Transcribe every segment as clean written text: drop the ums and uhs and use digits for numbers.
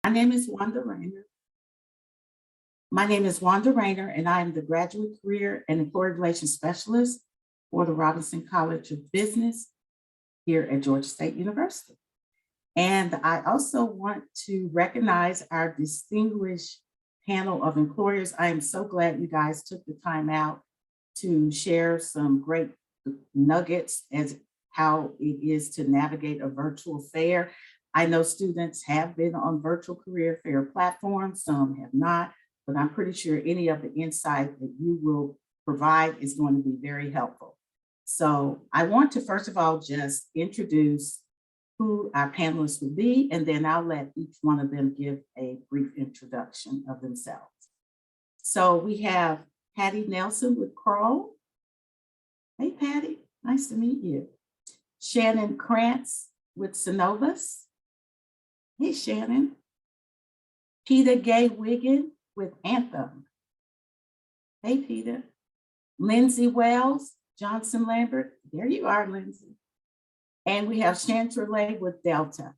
My name is Wanda Rayner. My name is Wanda Rayner, and I am the Graduate Career and Employee Relations Specialist for the Robinson College of Business here at Georgia State University. And I also want to recognize our distinguished panel of employers. I am so glad you guys took the time out to share some great nuggets as how it is to navigate a virtual fair. I know students have been on virtual career fair platforms, some have not, but I'm pretty sure any of the insight that you will provide is going to be very helpful. So I want to first of all just introduce who our panelists will be, and then I'll let each one of them give a brief introduction of themselves. So we have Patty Nelson with Kroll. Hey, Patty, nice to meet you. Shannon Krantz with Synovus. Hey, Shannon. Peter Gay Wiggin with Anthem. Hey, Peter. Lindsey Wells, Johnson Lambert. There you are, Lindsey. And we have Chantra Lay with Delta.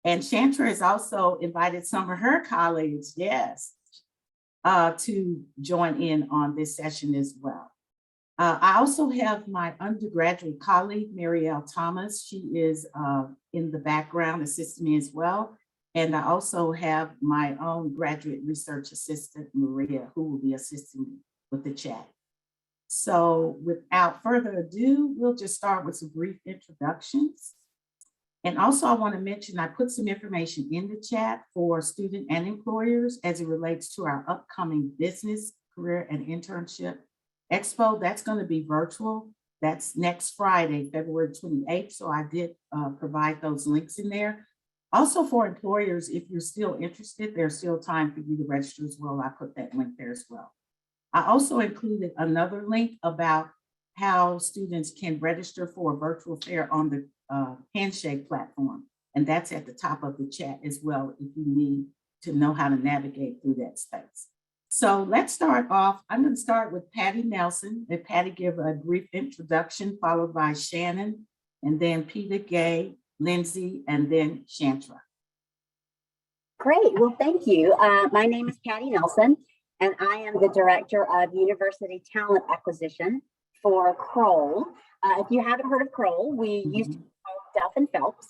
And Chantra has also invited some of her colleagues, yes, to join in on this session as well. I also have my undergraduate colleague, Marielle Thomas. She is in the background assisting me as well. And I also have my own graduate research assistant, Maria, who will be assisting me with the chat. So without further ado, we'll just start with some brief introductions. And also I want to mention, I put some information in the chat for student and employers as it relates to our upcoming business, career, and internship expo. That's going to be virtual. That's next Friday, February 28th. So I did provide those links in there. Also for employers, if you're still interested, there's still time for you to register as well. I put that link there as well. I also included another link about how students can register for a virtual fair on the Handshake platform. And that's at the top of the chat as well if you need to know how to navigate through that space. So let's start off. I'm going to start with Patty Nelson. Let Patty give a brief introduction, followed by Shannon, and then Peter Gay, Lindsey, and then Chantra. Great. Well, thank you. My name is Patty Nelson, and I am the Director of University Talent Acquisition for Kroll. If you haven't heard of Kroll, we used to be called Duff & Phelps.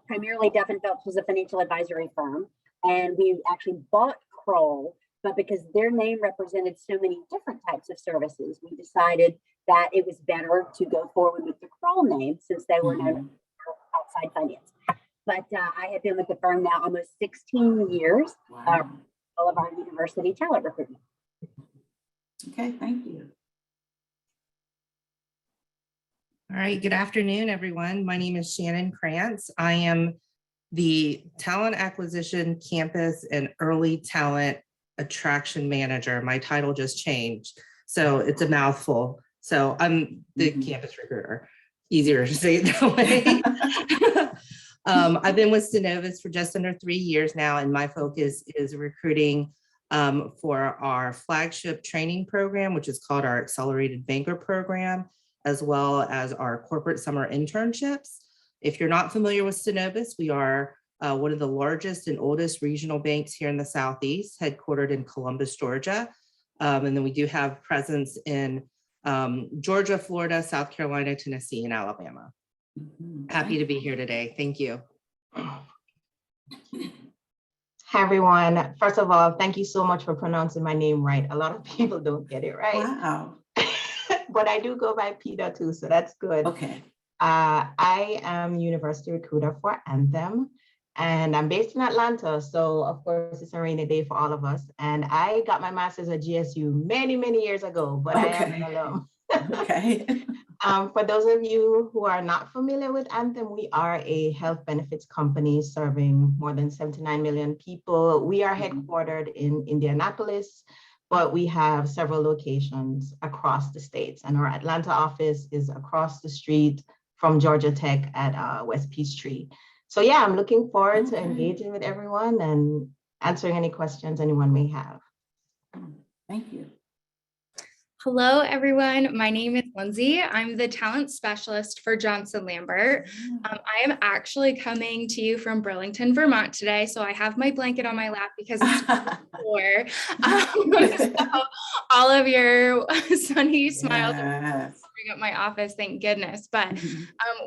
Primarily, Duff & Phelps was a financial advisory firm, and we actually bought Kroll, but because their name represented so many different types of services, we decided that it was better to go forward with the Kroll name since they were known for outside finance. But I have been with the firm now almost 16 years. Wow. All of our university talent recruitment. Okay, thank you. All right, good afternoon, everyone. My name is Shannon Krantz. I am the Talent Acquisition Campus and Early Talent Attraction Manager. My title just changed, so it's a mouthful. So I'm the campus recruiter. Easier to say it that way. I've been with Synovus for just under 3 years now, and my focus is recruiting for our flagship training program, which is called our Accelerated Banker Program, as well as our corporate summer internships. If you're not familiar with Synovus, we are one of the largest and oldest regional banks here in the Southeast, headquartered in Columbus, Georgia. And then we do have presence in Georgia, Florida, South Carolina, Tennessee, and Alabama. Happy to be here today. Thank you. Hi, everyone. First of all, thank you so much for pronouncing my name right. A lot of people don't get it right. Wow. But I do go by Peter too, so that's good. Okay. I am university recruiter for Anthem, and I'm based in Atlanta. So of course, it's a rainy day for all of us. And I got my master's at GSU many, many years ago, but I am an alum. Okay. For those of you who are not familiar with Anthem, we are a health benefits company serving more than 79 million people. We are headquartered in Indianapolis, but we have several locations across the states. And our Atlanta office is across the street from Georgia Tech at West Peachtree. So yeah, I'm looking forward to engaging with everyone and answering any questions anyone may have. Thank you. Hello, everyone. My name is Lindsey. I'm the talent specialist for Johnson Lambert. I am actually coming to you from Burlington, Vermont today. So I have my blanket on my lap because it's warm. So all of your sunny smiles Yes. bring up my office, thank goodness. But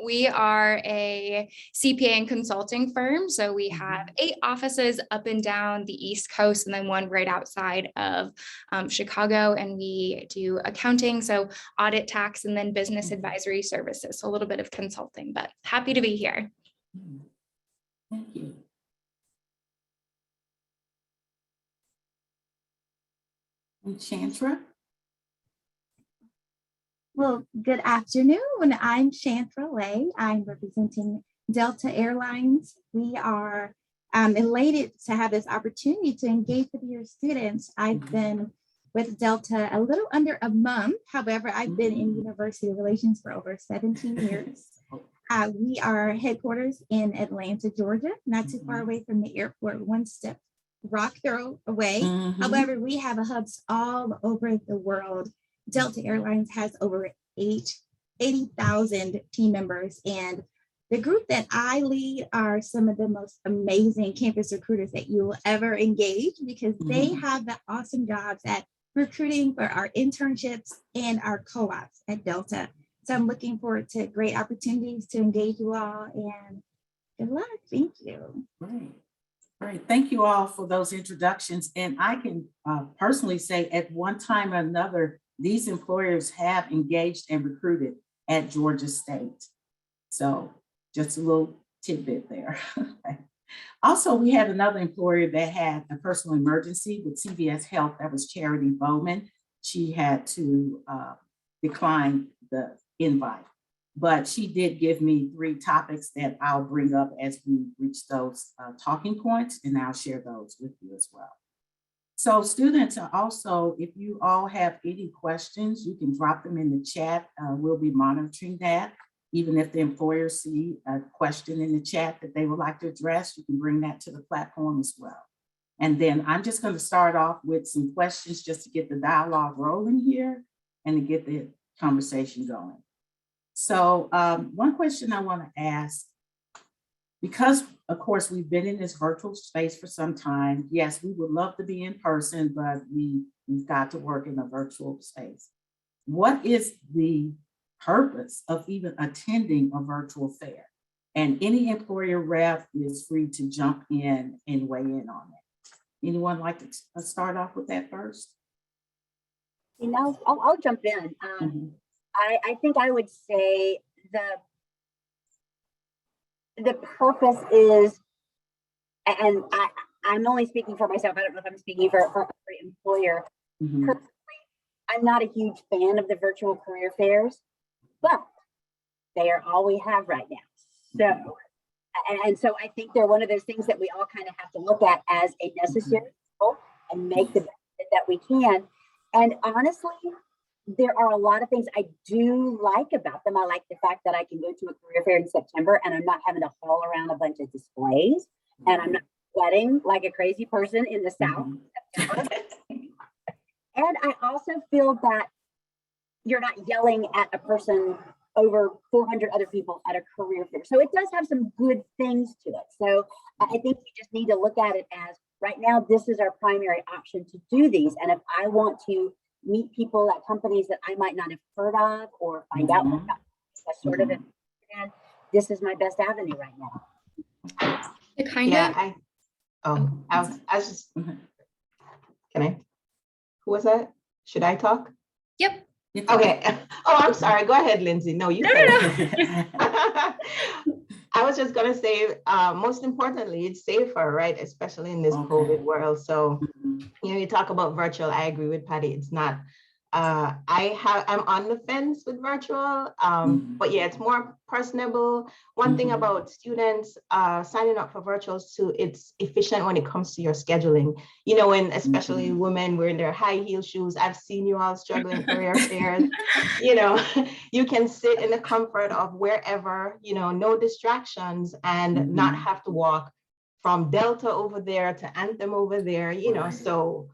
we are a CPA and consulting firm. So we have 8 offices up and down the East Coast and then one right outside of Chicago. And we do accounting, so audit, tax, and then business advisory services. So a little bit of consulting, but happy to be here. Thank you. And Chantra? Well, good afternoon. I'm Chantra Lay. I'm representing Delta Airlines. We are elated to have this opportunity to engage with your students. I've been with Delta a little under a month. However, I've been in university relations for over 17 years. We are headquarters in Atlanta, Georgia, not too far away from the airport, one step rock throw away. However, we have hubs all over the world. Delta Airlines has over 80,000 team members, and the group that I lead are some of the most amazing campus recruiters that you will ever engage, because they have the awesome jobs at recruiting for our internships and our co-ops at Delta. So I'm looking forward to great opportunities to engage you all, and good luck. Thank you. Great. Thank you all for those introductions. And I can personally say at one time or another, these employers have engaged and recruited at Georgia State. So just a little tidbit there. Also, we had another employer that had a personal emergency with CVS Health. That was Charity Bowman. She had to decline the invite, but she did give me 3 topics that I'll bring up as we reach those talking points, and I'll share those with you as well. So students are also, if you all have any questions, you can drop them in the chat. We'll be monitoring that. Even if the employers see a question in the chat that they would like to address, you can bring that to the platform as well. And then I'm just going to start off with some questions just to get the dialogue rolling here and to get the conversation going. So one question I want to ask, because of course we've been in this virtual space for some time. Yes, we would love to be in person, but we've got to work in a virtual space. What is the purpose of even attending a virtual fair? And any employer rep is free to jump in and weigh in on it. Anyone like to start off with that first? You know, I'll jump in. I think I would say the purpose is, and I'm only speaking for myself. I don't know if I'm speaking for every employer. Personally, I'm not a huge fan of the virtual career fairs, but they are all we have right now. So, and so I think they're one of those things that we all kind of have to look at as a necessary evil and make the best that we can. And honestly, there are a lot of things I do like about them. I like the fact that I can go to a career fair in September and I'm not having to haul around a bunch of displays, and I'm not sweating like a crazy person in the South. And I also feel that you're not yelling at a person over 400 other people at a career fair. So it does have some good things to it. So I think we just need to look at it as, right now, this is our primary option to do these. And if I want to meet people at companies that I might not have heard of or find out about that sort of it, and this is my best avenue right now. I was just, can I? Who was that? Should I talk? Yep. Okay. Oh, I'm sorry. Go ahead, Lindsey. No, you. No. I was just gonna say, most importantly, it's safer, right? Especially in this COVID world. So, you know, you talk about virtual. I agree with Patty. It's not. I'm on the fence with virtual, but yeah, it's more personable. One thing about students signing up for virtuals too, it's efficient when it comes to your scheduling. You know, and especially women wearing their high heel shoes. I've seen you all struggling career fairs. You know, you can sit in the comfort of wherever, you know, no distractions, and not have to walk from Delta over there to Anthem over there, you know, so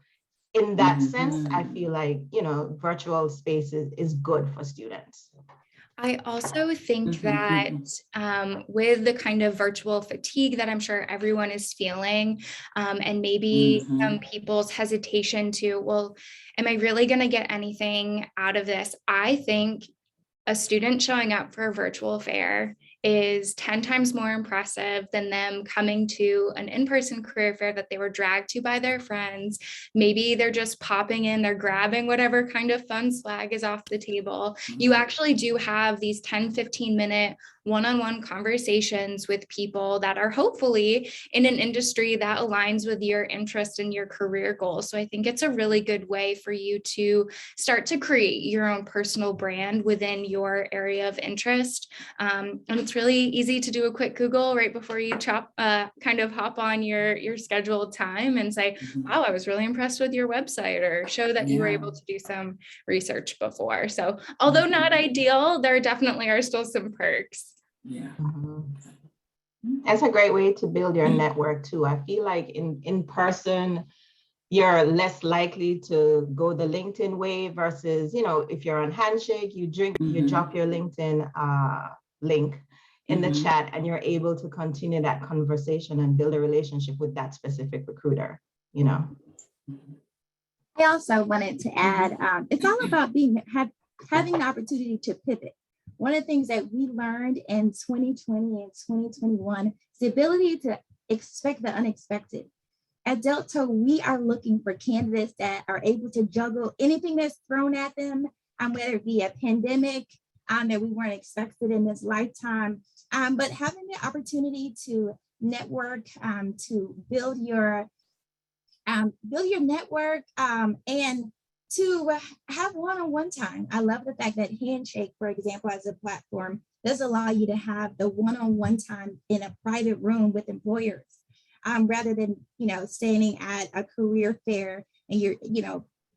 in that sense, I feel like, virtual space is good for students. I also think that with the kind of virtual fatigue that I'm sure everyone is feeling, and maybe some people's hesitation to, well, am I really going to get anything out of this? I think a student showing up for a virtual fair is 10 times more impressive than them coming to an in-person career fair that they were dragged to by their friends. Maybe they're just popping in, they're grabbing whatever kind of fun swag is off the table. You actually do have these 10, 15-minute one-on-one conversations with people that are hopefully in an industry that aligns with your interest and your career goals. So I think it's a really good way for you to start to create your own personal brand within your area of interest. And it's really easy to do a quick Google right before you kind of hop on your scheduled time and say, wow, I was really impressed with your website, or show that you were able to do some research before. So although not ideal, there definitely are still some perks. Yeah. That's a great way to build your network too. I feel like in person, you're less likely to go the LinkedIn way versus, if you're on Handshake, you drop your LinkedIn link in the chat, and you're able to continue that conversation and build a relationship with that specific recruiter, I also wanted to add, it's all about having the opportunity to pivot. One of the things that we learned in 2020 and 2021 is the ability to expect the unexpected. At Delta, we are looking for candidates that are able to juggle anything that's thrown at them, whether it be a pandemic that we weren't expected in this lifetime, but having the opportunity to network, to build your network, and to have one-on-one time. I love the fact that Handshake, for example, as a platform, does allow you to have the one-on-one time in a private room with employers, rather than, standing at a career fair and you're,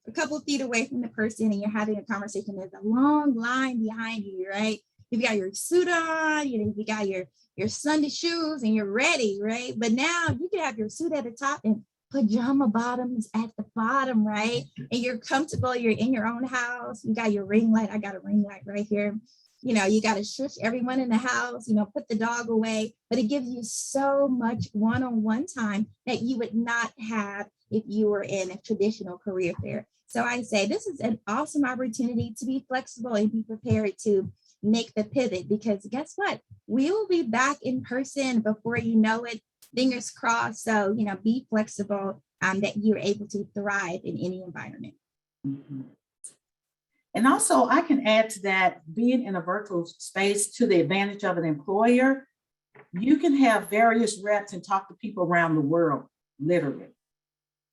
a couple of feet away from the person and you're having a conversation. There's a long line behind you, right? You've got your suit on, you got your Sunday shoes and you're ready, right? But now you can have your suit at the top and pajama bottoms at the bottom, right? And you're comfortable, you're in your own house, you got your ring light. I got a ring light right here. You got to shush everyone in the house, put the dog away, but it gives you so much one-on-one time that you would not have if you were in a traditional career fair. So I say this is an awesome opportunity to be flexible and be prepared to make the pivot, because guess what? We will be back in person before you know it. Fingers crossed. So, be flexible, that you're able to thrive in any environment. And also, I can add to that, being in a virtual space, to the advantage of an employer, you can have various reps and talk to people around the world, literally,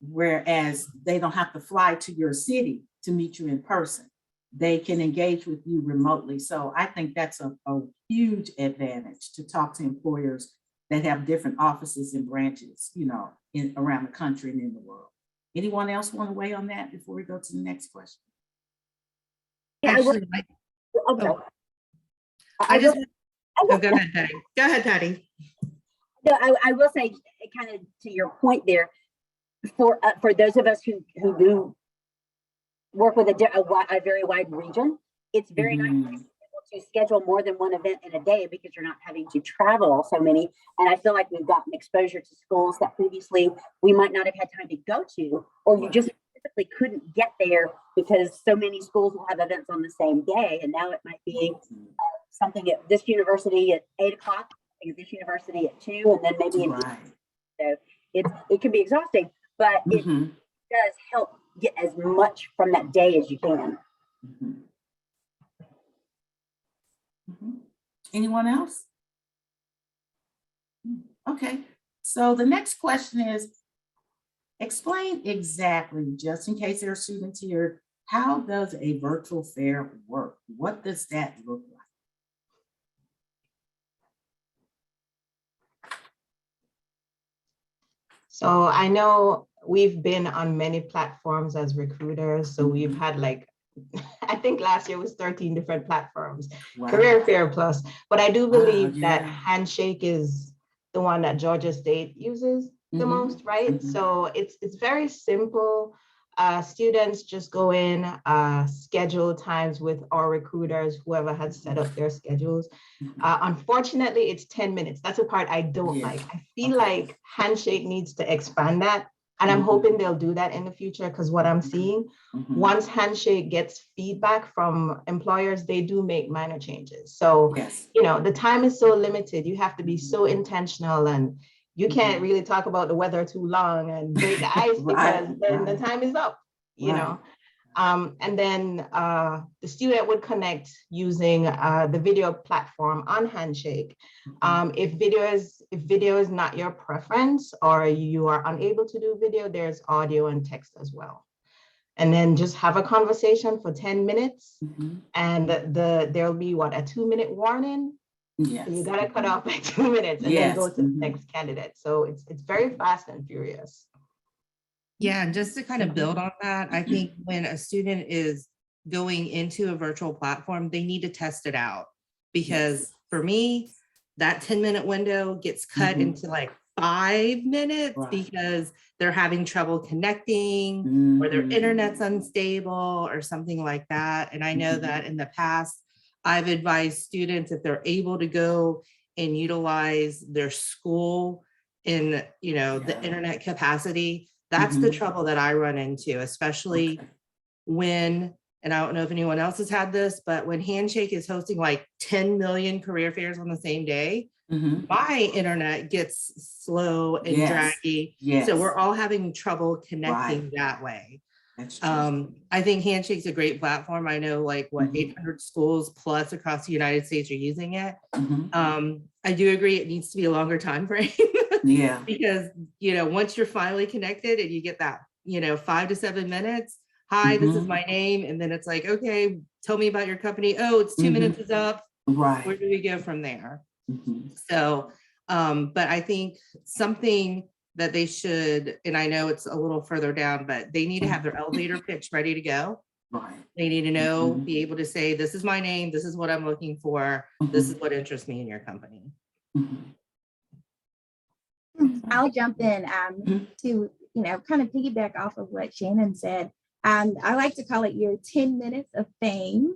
whereas they don't have to fly to your city to meet you in person. They can engage with you remotely. So I think that's a huge advantage, to talk to employers that have different offices and branches, around the country and in the world. Anyone else want to weigh on that before we go to the next question? Yeah, Actually, go ahead, Patty. Go ahead, Patty. No, I will say, kind of to your point there, for those of us who do work with a very wide region, it's very nice to be able to schedule more than one event in a day, because you're not having to travel so many. And I feel like we've gotten exposure to schools that previously we might not have had time to go to, or you just physically couldn't get there because so many schools will have events on the same day. And now it might be something at this university at 8 o'clock, at this university at 2, and then maybe so it can be exhausting, but it does help get as much from that day as you can. Anyone else? Okay, so the next question is, explain exactly, just in case there are students here, how does a virtual fair work? What does that look like? So I know we've been on many platforms as recruiters. So we've had I think last year was 13 different platforms, Career Fair plus. But I do believe that Handshake is the one that Georgia State uses the most, right? So it's very simple. students just go in, schedule times with our recruiters, whoever has set up their schedules. Unfortunately, it's 10 minutes. That's the part I don't like. I feel like Handshake needs to expand that. And I'm hoping they'll do that in the future, because what I'm seeing, once Handshake gets feedback from employers, they do make minor changes. So, you know, the time is so limited. You have to be so intentional, and you can't really talk about the weather too long and break the ice because then the time is up, you know. And then the student would connect using the video platform on Handshake. If video is not your preference, or you are unable to do video, there's audio and text as well. And then just have a conversation for 10 minutes, and there'll be what, a 2-minute warning. So you gotta cut off at 2 minutes and then go to the next candidate. So it's very fast and furious. Yeah, and just to kind of build on that, I think when a student is going into a virtual platform, they need to test it out. Because for me, that 10-minute window gets cut into like 5 minutes because they're having trouble connecting, or their internet's unstable or something like that. And I know that in the past, I've advised students, if they're able to go and utilize their school in, you know, the internet capacity, that's the trouble that I run into, especially when, and I don't know if anyone else has had this, but when Handshake is hosting like 10 million career fairs on the same day, my internet gets slow and draggy. So we're all having trouble connecting that way. I think Handshake's a great platform. I know like 800 schools plus across the United States are using it. I do agree it needs to be a longer time frame. Because, you know, once you're finally connected and you get that, you know, 5 to 7 minutes, hi, this is my name. And then it's like, okay, tell me about your company. Oh, it's 2 minutes is up. Where do we go from there? So, but I think something that they should, and I know it's a little further down, but they need to have their elevator pitch ready to go. They need to know, be able to say, this is my name, this is what I'm looking for, this is what interests me in your company. I'll jump in to, you know, kind of piggyback off of what Shannon said. I like to call it your 10 minutes of fame,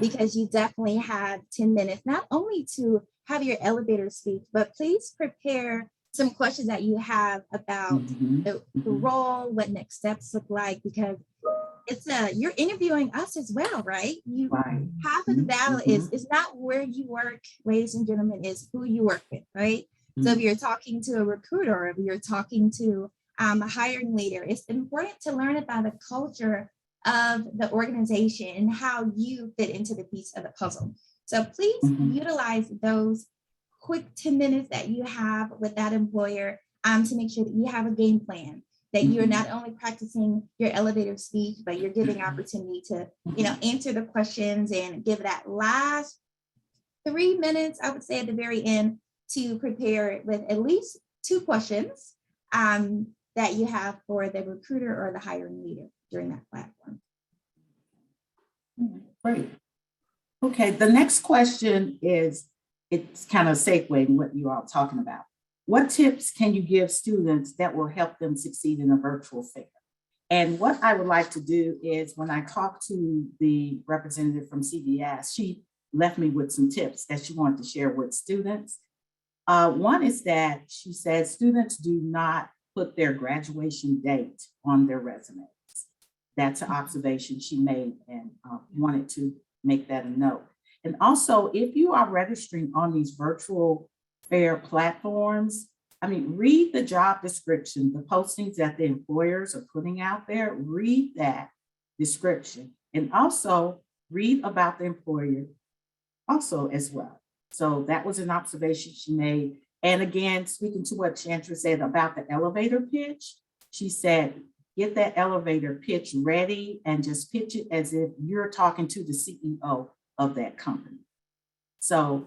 because you definitely have 10 minutes, not only to have your elevator speech, but please prepare some questions that you have about the role, what next steps look like, because it's you're interviewing us as well, right? You half of the battle is not where you work, ladies and gentlemen, is who you work with, right? So if you're talking to a recruiter, or if you're talking to a hiring leader, it's important to learn about the culture of the organization and how you fit into the piece of the puzzle. So please utilize those quick 10 minutes that you have with that employer to make sure that you have a game plan, that you're not only practicing your elevator speech, but you're giving opportunity to, you know, answer the questions and give that last 3 minutes, I would say at the very end, to prepare with at least 2 questions that you have for the recruiter or the hiring leader during that platform. Great. Okay, the next question is, it's kind of segueing what you are talking about. What tips can you give students that will help them succeed in a virtual fair? And what I would like to do is, when I talked to the representative from CVS, she left me with some tips that she wanted to share with students. One is that she said students do not put their graduation date on their resumes. That's an observation she made, and wanted to make that a note. And also, if you are registering on these virtual fair platforms, I mean, read the job description, the postings that the employers are putting out there, read that description, and also read about the employer also as well. So that was an observation she made. And again, speaking to what Chantra said about the elevator pitch, she said, get that elevator pitch ready and just pitch it as if you're talking to the CEO of that company. So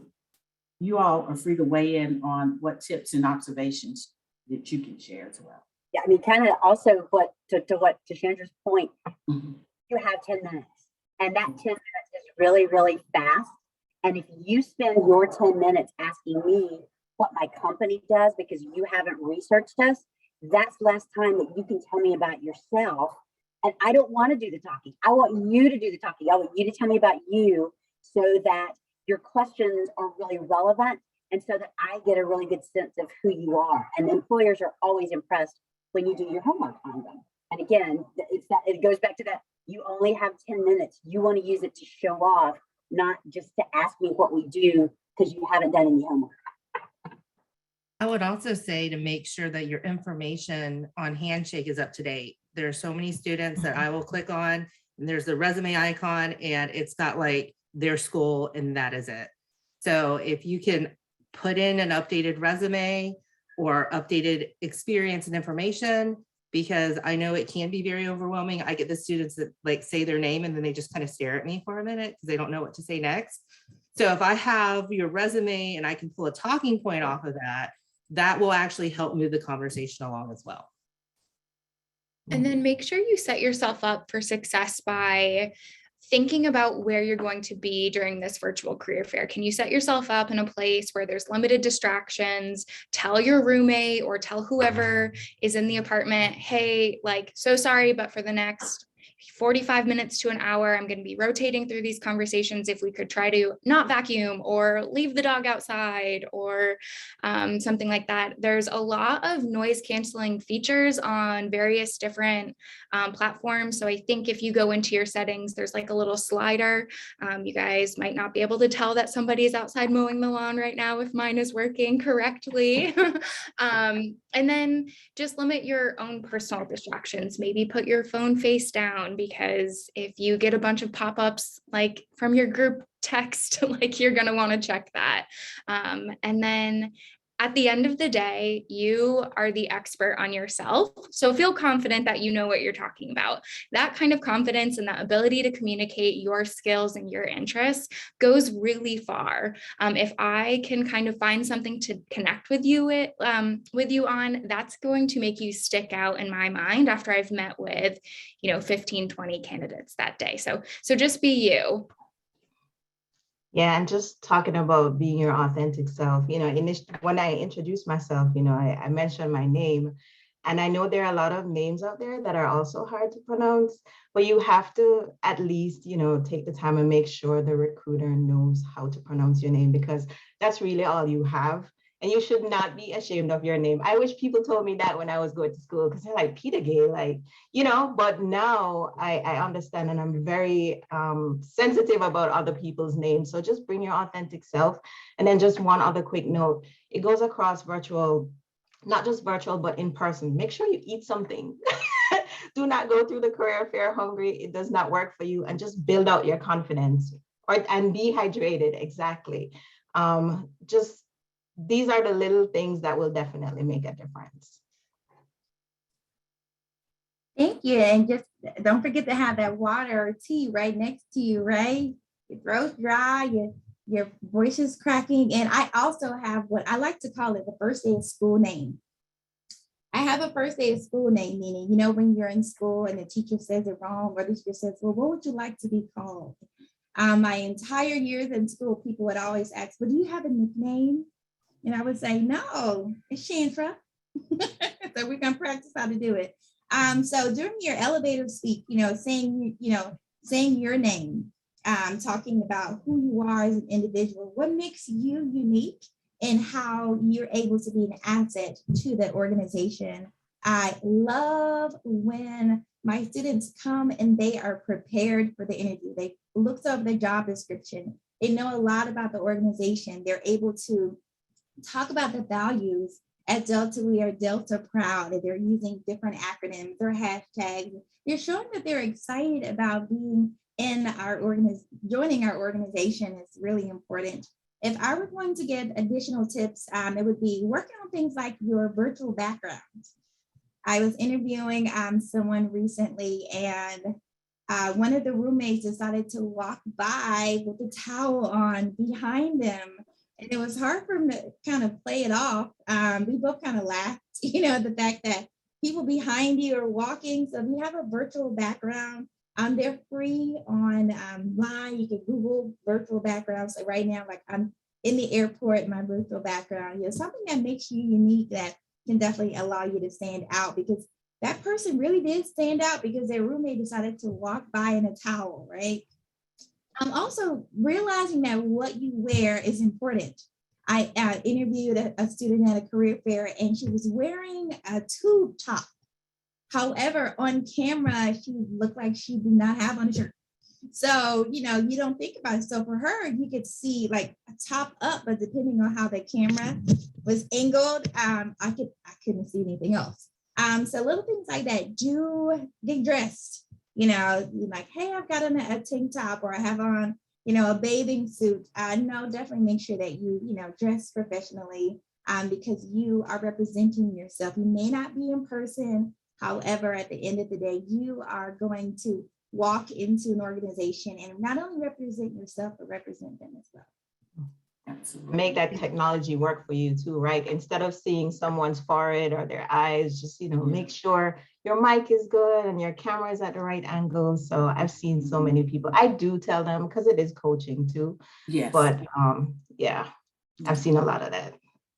you all are free to weigh in on what tips and observations that you can share as well. Yeah, I mean, kind of also to Chandra's point, you have 10 minutes, and that 10 minutes is really, really fast. And if you spend your 10 minutes asking me what my company does because you haven't researched us, that's less time that you can tell me about yourself And I don't want to do the talking. I want you to do the talking. I want you to tell me about you so that your questions are really relevant and so that I get a really good sense of who you are. And employers are always impressed when you do your homework on them. And again, it goes back to that. You only have 10 minutes. You want to use it to show off, not just to ask me what we do because you haven't done any homework. I would also say to make sure that your information on Handshake is up to date. There are so many students that I will click on, and there's the resume icon, and it's got like their school, and that is it. So if you can put in an updated resume or updated experience and information, because I know it can be very overwhelming. I get the students that like say their name and then they just kind of stare at me for a minute because they don't know what to say next. So if I have your resume and I can pull a talking point off of that, that will actually help move the conversation along as well. And then make sure you set yourself up for success by thinking about where you're going to be during this virtual career fair. Can you set yourself up in a place where there's limited distractions? Tell your roommate or tell whoever is in the apartment, hey, like, so sorry, but for the next 45 minutes to an hour, I'm going to be rotating through these conversations. If we could try to not vacuum or leave the dog outside or something like that. There's a lot of noise canceling features on various different platforms. So I think if you go into your settings, there's like a little slider. You guys might not be able to tell that somebody is outside mowing the lawn right now if mine is working correctly. And then just limit your own personal distractions. Maybe put your phone face down, because if you get a bunch of pop-ups like from your group text, like you're going to want to check that. And then at the end of the day, you are the expert on yourself. So feel confident that you know what you're talking about. That kind of confidence and that ability to communicate your skills and your interests goes really far. If I can kind of find something to connect with you on, that's going to make you stick out in my mind after I've met with, 15, 20 candidates that day. So just be you. Yeah, and just talking about being your authentic self, when I introduced myself, I mentioned my name, and I know there are a lot of names out there that are also hard to pronounce, but you have to at least, take the time and make sure the recruiter knows how to pronounce your name, because that's really all you have. And you should not be ashamed of your name. I wish people told me that when I was going to school, because they're like, Peter Gay, but now I understand, and I'm very sensitive about other people's names. So just bring your authentic self. And then just one other quick note, it goes across virtual, not just virtual, but in person. Make sure you eat something. Do not go through the career fair hungry. It does not work for you. And just build out your confidence and be hydrated. Exactly. These are the little things that will definitely make a difference. Thank you. And just don't forget to have that water or tea right next to you, right? Your throat's dry, your voice is cracking. And I also have what I like to call it the first day of school name. I have a first day of school name, meaning, when you're in school and the teacher says it wrong, or the teacher says, well, what would you like to be called? My entire years in school, people would always ask, well, do you have a nickname? And I would say, no, it's Chantra. So we're going to practice how to do it. So during your elevator speak, saying your name, talking about who you are as an individual, what makes you unique and how you're able to be an asset to the organization. I love when my students come and they are prepared for the interview. They looked over the job description. They know a lot about the organization. They're able to talk about the values. At Delta, we are Delta proud, and they're using different acronyms or hashtags. They're showing that they're excited about being in our joining our organization is really important. If I were going to give additional tips, it would be working on things like your virtual background. I was interviewing someone recently, and one of the roommates decided to walk by with a towel on behind them. And it was hard for him to kind of play it off. We both kind of laughed, the fact that people behind you are walking. So if you have a virtual background, they're free online. You can Google virtual backgrounds. So right now, like I'm in the airport, my virtual background, something that makes you unique that can definitely allow you to stand out, because that person really did stand out because their roommate decided to walk by in a towel, right? I'm also realizing that what you wear is important. I interviewed a student at a career fair and she was wearing a tube top. However, on camera, she looked like she did not have on a shirt. So, you know, you don't think about it. So for her, you could see like a top up, but depending on how the camera was angled, I couldn't see anything else. So little things like that. Do get dressed. You know, like, hey, I've got on a tank top, or I have on, you know, a bathing suit. No, definitely make sure that you know, dress professionally, because you are representing yourself. You may not be in person. However, at the end of the day, you are going to walk into an organization and not only represent yourself, but represent them as well. Absolutely. Make that technology work for you too, right? Instead of seeing someone's forehead or their eyes, just, you know, make sure your mic is good and your camera is at the right angle. So I've seen so many people. I do tell them because it is coaching too. Yes. But yeah, I've seen a lot of that.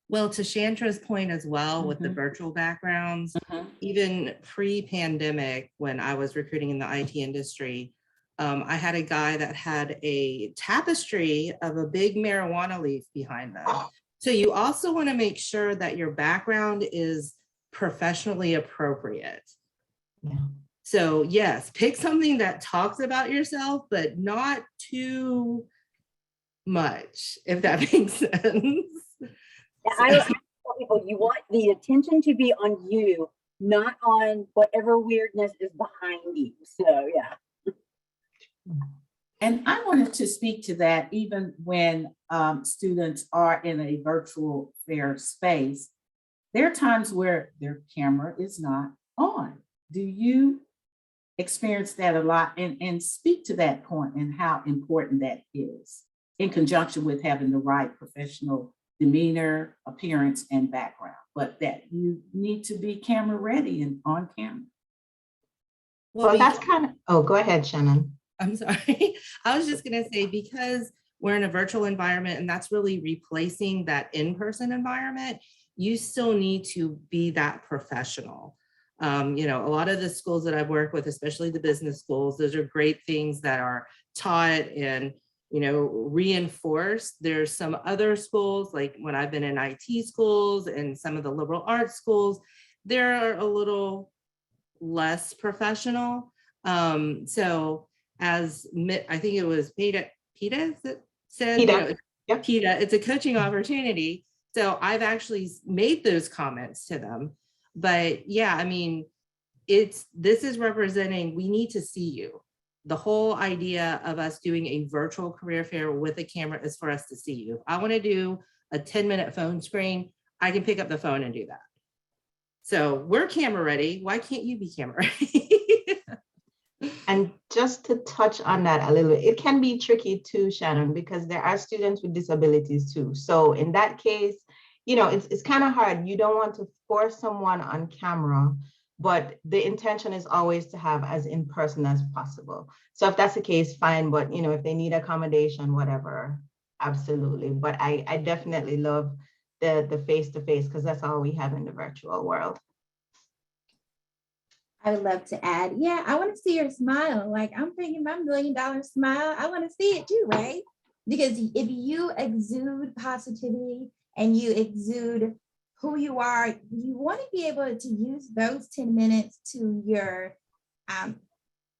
Well, to Chantra's point as well, with the virtual backgrounds, even pre-pandemic, when I was recruiting in the IT industry, I had a guy that had a tapestry of a big marijuana leaf behind them. So you also want to make sure that your background is professionally appropriate. Yeah. So yes, pick something that talks about yourself, but not too much, if that makes sense. I tell people, you want the attention to be on you, not on whatever weirdness is behind you. So yeah. And I wanted to speak to that even when students are in a virtual fair space, there are times where their camera is not on. Do you experience that a lot? And speak to that point and how important that is in conjunction with having the right professional demeanor, appearance, and background, but that you need to be camera ready and on camera. Well, that's kind of, oh, go ahead, Shannon. I'm sorry. I was just going to say, because we're in a virtual environment and that's really replacing that in-person environment, you still need to be that professional. You know, a lot of the schools that I've worked with, especially the business schools, those are great things that are taught and, you know, reinforced. There's some other schools, like when I've been in IT schools and some of the liberal arts schools, they're a little less professional. So as I think it was PETA that said, you know, PETA, it's a coaching opportunity. So I've actually made those comments to them. But yeah, I mean, this is representing, we need to see you. The whole idea of us doing a virtual career fair with a camera is for us to see you. If I want to do a 10-minute phone screen, I can pick up the phone and do that. So we're camera ready. Why can't you be camera ready? And just to touch on that a little bit, it can be tricky too, Shannon, because there are students with disabilities too. So in that case, you know, it's kind of hard. You don't want to force someone on camera, but the intention is always to have as in person as possible. So if that's the case, fine. But, you know, if they need accommodation, whatever, absolutely. But I definitely love the face-to-face because that's all we have in the virtual world. I would love to add, yeah, I want to see your smile. Like, I'm thinking my $1 million smile, I want to see it too, right? Because if you exude positivity and you exude who you are, you want to be able to use those 10 minutes to your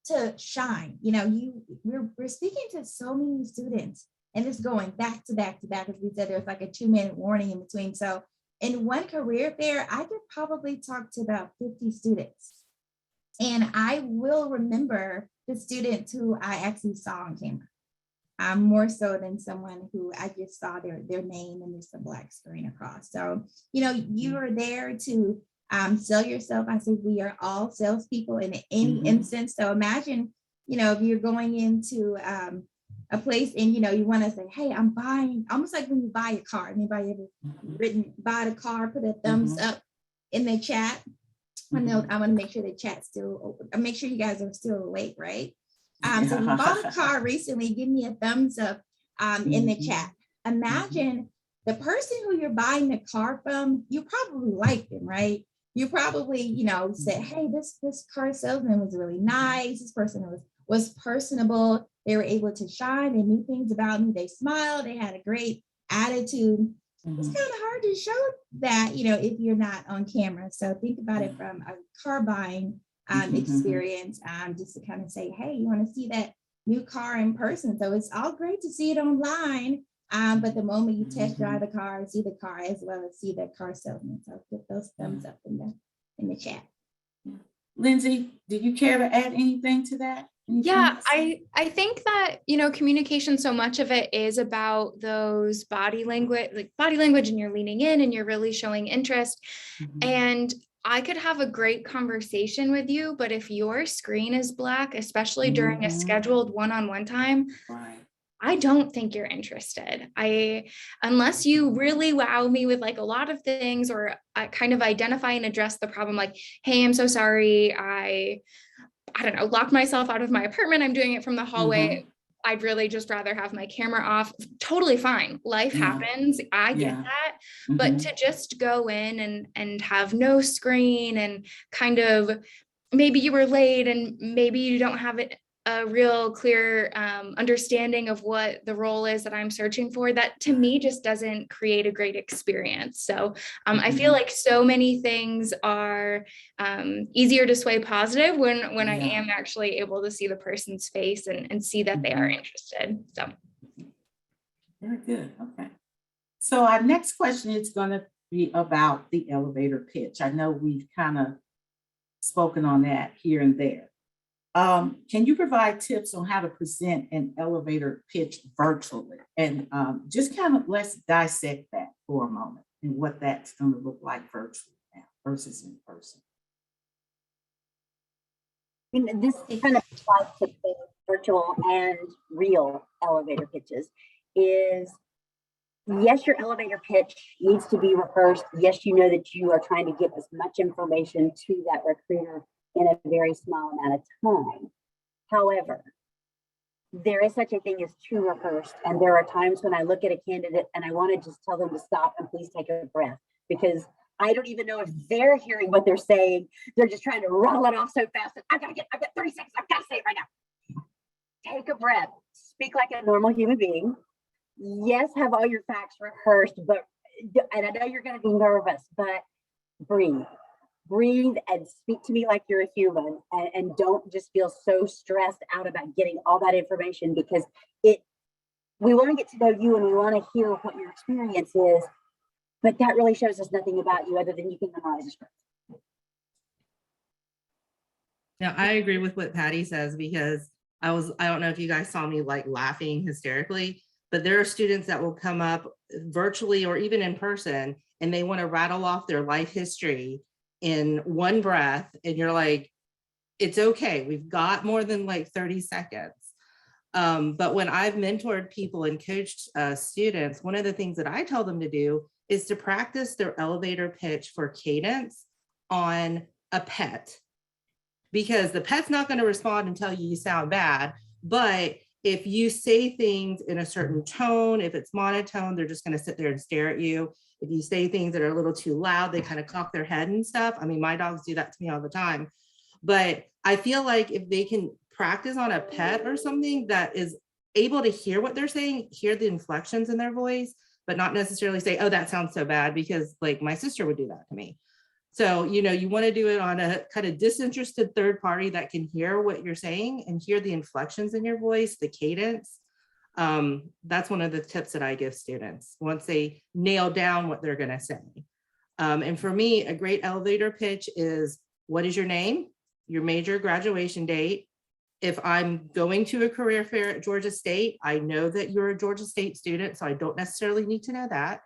to shine. You know, we're speaking to so many students and it's going back to back to back. As we said, there's like a 2-minute warning in between. So in one career fair, I could probably talk to about 50 students. And I will remember the students who I actually saw on camera, more so than someone who I just saw their name and just a black screen across. So, you know, you are there to sell yourself. I said we are all salespeople in any instance. So imagine, you know, if you're going into a place and, you know, you want to say, hey, I'm buying, almost like when you buy a car. Anybody ever buy the car, put a thumbs up in the chat? I know I want to make sure the chat's still open. Make sure you guys are still awake, right? So you bought a car recently, give me a thumbs up in the chat. Imagine the person who you're buying the car from, you probably like them, right? you probably, you know, said, hey, this car salesman was really nice. This person was personable. They were able to shine. They knew things about me. They smiled. They had a great attitude. It's kind of hard to show that, you know, if you're not on camera. So think about it from a car buying experience, just to kind of say, hey, you want to see that new car in person. So it's all great to see it online. But the moment you test drive the car, see the car as well as see the car salesman. So put those thumbs up in the chat. Lindsay, do you care to add anything to that? Yeah, I think that, you know, communication, so much of it is about those body language, and you're leaning in and you're really showing interest. And I could have a great conversation with you, but if your screen is black, especially during a scheduled one-on-one time, I don't think you're interested. Unless you really wow me with like a lot of things, or kind of identify and address the problem, like, hey, I'm so sorry, I don't know, locked myself out of my apartment. I'm doing it from the hallway. I'd really just rather have my camera off. Totally fine. Life happens. I get that. But to just go in and have no screen, and kind of maybe you were late and maybe you don't have a real clear understanding of what the role is that I'm searching for, that to me just doesn't create a great experience. So I feel like so many things are easier to sway positive when I am actually able to see the person's face and see that they are interested. So very good. Okay. So our next question is going to be about the elevator pitch. I know we've kind of spoken on that here and there. Can you provide tips on how to present an elevator pitch virtually? And just kind of let's dissect that for a moment and what that's going to look like virtually now versus in person. I mean, this kind of applies to both virtual and real elevator pitches. Is yes, your elevator pitch needs to be rehearsed. Yes, you know that you are trying to get as much information to that recruiter in a very small amount of time. However, there is such a thing as too rehearsed. And there are times when I look at a candidate and I want to just tell them to stop and please take a breath, because I don't even know if they're hearing what they're saying. They're just trying to rattle it off so fast. I've got 30 seconds. I've got to say it right now. Take a breath. Speak like a normal human being. Yes, have all your facts rehearsed, and I know you're going to be nervous, but breathe. Breathe and speak to me like you're a human, and don't just feel so stressed out about getting all that information, because we want to get to know you and we want to hear what your experience is, but that really shows us nothing about you other than you can memorize a script. Yeah, I agree with what Patty says, because I don't know if you guys saw me like laughing hysterically, but there are students that will come up virtually or even in person and they want to rattle off their life history in one breath, and you're like, it's okay, we've got more than like 30 seconds. But when I've mentored people and coached students, one of the things that I tell them to do is to practice their elevator pitch for cadence on a pet, because the pet's not going to respond and tell you sound bad. But if you say things in a certain tone, if it's monotone, they're just going to sit there and stare at you. If you say things that are a little too loud, they kind of cock their head and stuff. I mean, my dogs do that to me all the time. But I feel like if they can practice on a pet or something that is able to hear what they're saying, hear the inflections in their voice, but not necessarily say, oh, that sounds so bad, because like my sister would do that to me. So, you know, you want to do it on a kind of disinterested third party that can hear what you're saying and hear the inflections in your voice, the cadence. That's one of the tips that I give students once they nail down what they're going to say. And for me, a great elevator pitch is, what is your name, your major, graduation date? If I'm going to a career fair at Georgia State, I know that you're a Georgia State student, so I don't necessarily need to know that.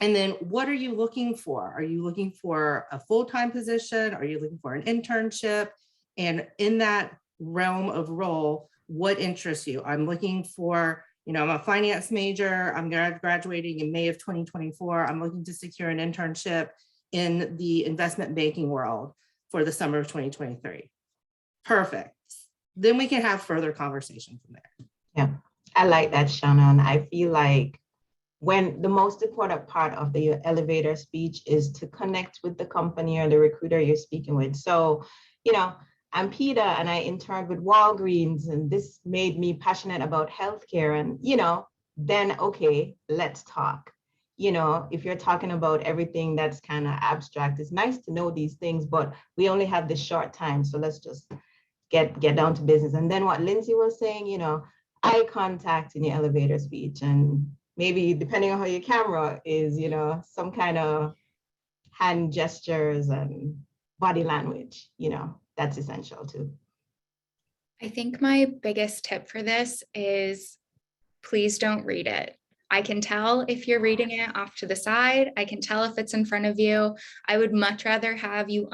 And then what are you looking for? Are you looking for a full-time position? Are you looking for an internship? And in that realm of role, what interests you? I'm looking for, you know, I'm a finance major. I'm graduating in May of 2024. I'm looking to secure an internship in the investment banking world for the summer of 2023. Perfect. Then we can have further conversation from there. Yeah, I like that, Shannon. I feel like when the most important part of the elevator speech is to connect with the company or the recruiter you're speaking with. So, I'm Peter and I interned with Walgreens and this made me passionate about healthcare and, then, okay, let's talk. If you're talking about everything that's kind of abstract, it's nice to know these things, but we only have this short time. So let's just get down to business. And then what Lindsey was saying, eye contact in your elevator speech, and maybe depending on how your camera is, some kind of hand gestures and body language, that's essential too. I think my biggest tip for this is please don't read it. I can tell if you're reading it off to the side. I can tell if it's in front of you. I would much rather have you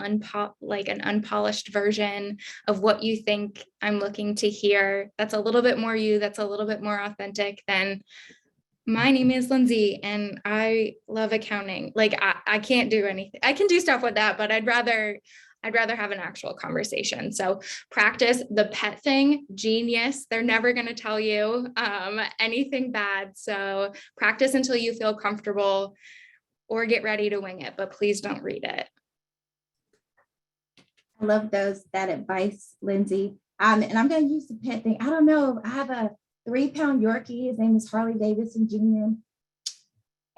like an unpolished version of what you think I'm looking to hear. That's a little bit more you, that's a little bit more authentic than my name is Lindsey and I love accounting. Like I can't do anything. I can do stuff with that, but I'd rather have an actual conversation. So practice the pet thing, genius. They're never going to tell you anything bad. So practice until you feel comfortable or get ready to wing it, but please don't read it. I love that advice, Lindsey. And I'm going to use the pet thing. I don't know. I have a 3-pound Yorkie. His name is Harley Davidson Jr.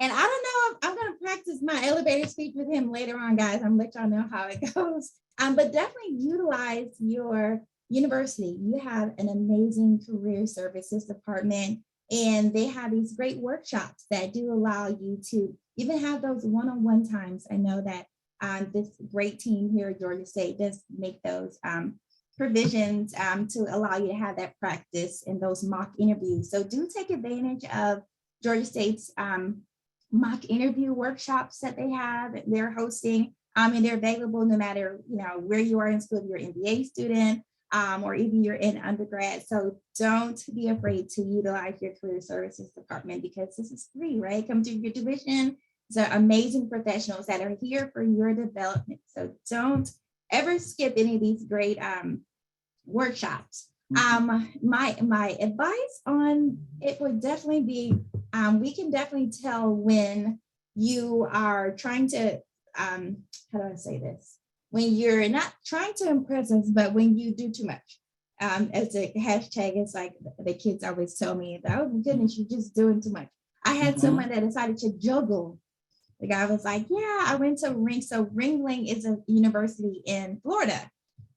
And I don't know if I'm going to practice my elevator speech with him later on, guys. I'm going to let y'all know how it goes. But definitely utilize your university. You have an amazing career services department, and they have these great workshops that do allow you to even have those one-on-one times. I know that this great team here at Georgia State does make those provisions to allow you to have that practice in those mock interviews. So do take advantage of Georgia State's mock interview workshops that they're hosting, and they're available no matter where you are in school, if you're an MBA student or even you're in undergrad. So don't be afraid to utilize your career services department because this is free, right? Come to your tuition. These are amazing professionals that are here for your development. So don't ever skip any of these great workshops. My advice on it would definitely be, we can definitely tell when you are trying to, how do I say this? When you're not trying to impress us, but when you do too much. As a hashtag, it's like the kids always tell me, oh my goodness, you're just doing too much. I had someone that decided to juggle. The guy was like, yeah, I went to Ring. So Ringling is a university in Florida.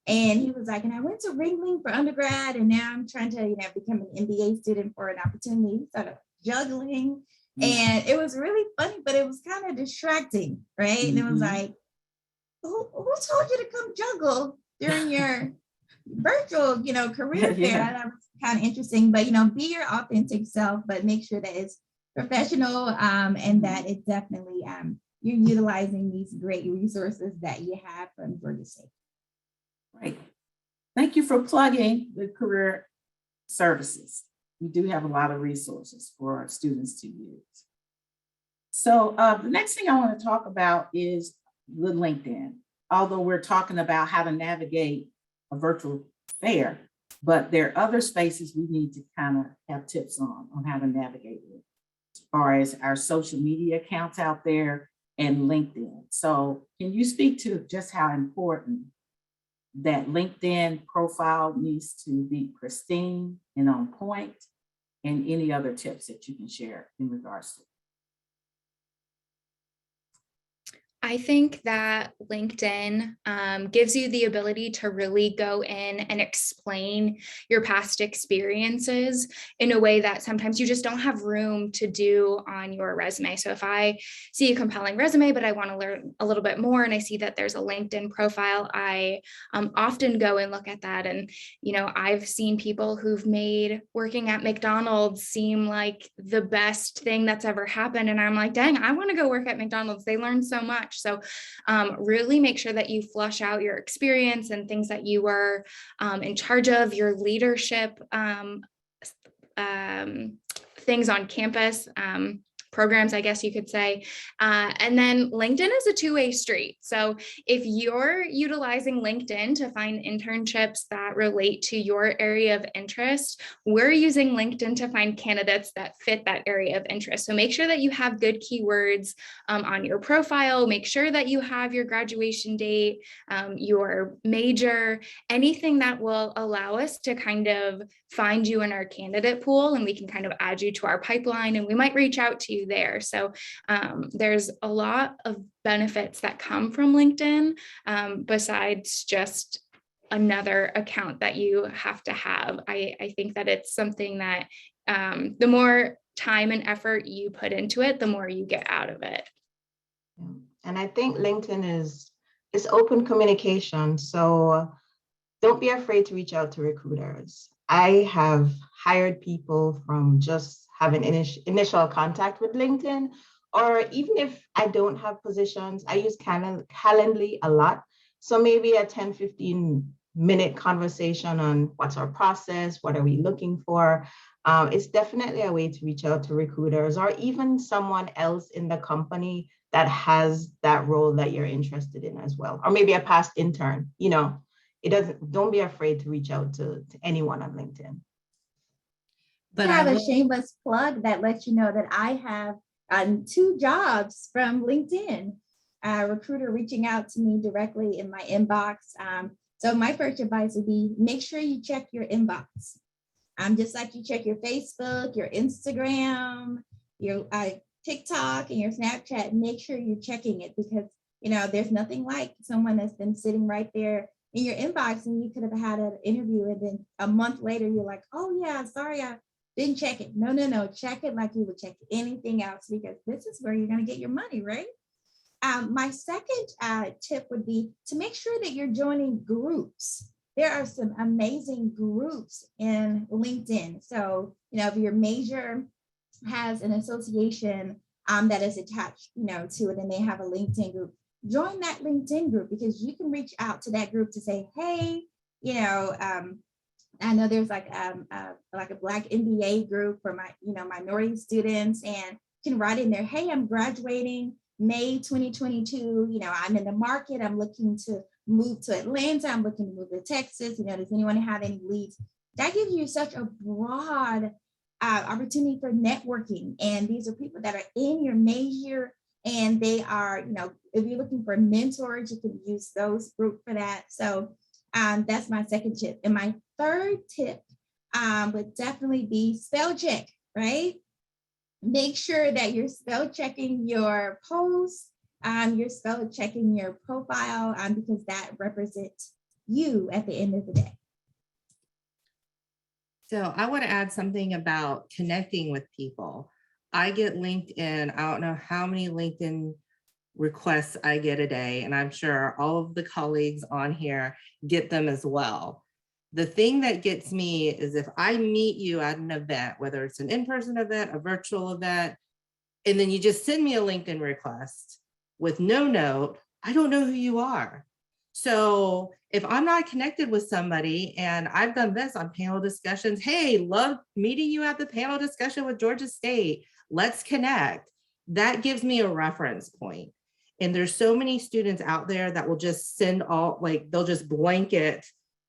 And he was like, and I went to Ringling for undergrad, and now I'm trying to, become an MBA student for an opportunity. He started juggling, and it was really funny, but it was kind of distracting, right? And it was like, who told you to come juggle during your virtual, career fair? That was kind of interesting, but be your authentic self, but make sure that it's professional, and that it definitely you're utilizing these great resources that you have from Georgia State. Right. Thank you for plugging the career services. We do have a lot of resources for our students to use. So the next thing I want to talk about is the LinkedIn. Although we're talking about how to navigate a virtual fair, but there are other spaces we need to kind of have tips on how to navigate it, as far as our social media accounts out there and LinkedIn. So can you speak to just how important that LinkedIn profile needs to be pristine and on point, and any other tips that you can share in regards to it? I think that LinkedIn gives you the ability to really go in and explain your past experiences in a way that sometimes you just don't have room to do on your resume. So if I see a compelling resume, but I want to learn a little bit more, and I see that there's a LinkedIn profile, I often go and look at that. And, I've seen people who've made working at McDonald's seem like the best thing that's ever happened. And I'm like, dang, I want to go work at McDonald's. They learn so much. So really make sure that you flush out your experience and things that you were in charge of, your leadership things on campus. programs, I guess you could say. And then LinkedIn is a two-way street. So if you're utilizing LinkedIn to find internships that relate to your area of interest, we're using LinkedIn to find candidates that fit that area of interest. So make sure that you have good keywords on your profile. Make sure that you have your graduation date, your major, anything that will allow us to kind of find you in our candidate pool, and we can kind of add you to our pipeline, and we might reach out to you there. So there's a lot of benefits that come from LinkedIn besides just another account that you have to have. I think that it's something that the more time and effort you put into it, the more you get out of it. And I think LinkedIn is open communication. So don't be afraid to reach out to recruiters. I have hired people from just having initial contact with LinkedIn, or even if I don't have positions, I use Calendly a lot. So maybe a 10-15-minute conversation on what's our process, what are we looking for. It's definitely a way to reach out to recruiters or even someone else in the company that has that role that you're interested in as well, or maybe a past intern. You know, don't be afraid to reach out to anyone on LinkedIn. But I have a shameless plug that lets you know that I have 2 jobs from LinkedIn. A recruiter reaching out to me directly in my inbox. So my first advice would be make sure you check your inbox. Just like you check your Facebook, your Instagram, your TikTok, and your Snapchat. Make sure you're checking it, because there's nothing like someone that's been sitting right there in your inbox, and you could have had an interview, and then a month later you're like, oh yeah, sorry, I didn't check it. No, check it like you would check anything else, because this is where you're going to get your money, right? My second tip would be to make sure that you're joining groups. There are some amazing groups in LinkedIn. So, if your major has an association that is attached, to it, and they have a LinkedIn group, join that LinkedIn group, because you can reach out to that group to say, hey, I know there's like a Black MBA group for my, minority students, and you can write in there, hey, I'm graduating May 2022. I'm in the market. I'm looking to move to Atlanta. I'm looking to move to Texas. Does anyone have any leads? That gives you such a broad opportunity for networking. And these are people that are in your major, and they are, if you're looking for mentors, you can use those groups for that. So that's my second tip. And my third tip would definitely be spell check, right? Make sure that you're spell checking your posts, you're spell checking your profile, because that represents you at the end of the day. So I want to add something about connecting with people. I get LinkedIn. I don't know how many LinkedIn requests I get a day, and I'm sure all of the colleagues on here get them as well. The thing that gets me is if I meet you at an event, whether it's an in-person event, a virtual event, and then you just send me a LinkedIn request with no note, I don't know who you are. So if I'm not connected with somebody, and I've done this on panel discussions, hey, love meeting you at the panel discussion with Georgia State, let's connect. That gives me a reference point. And there's so many students out there that will just send they'll just blanket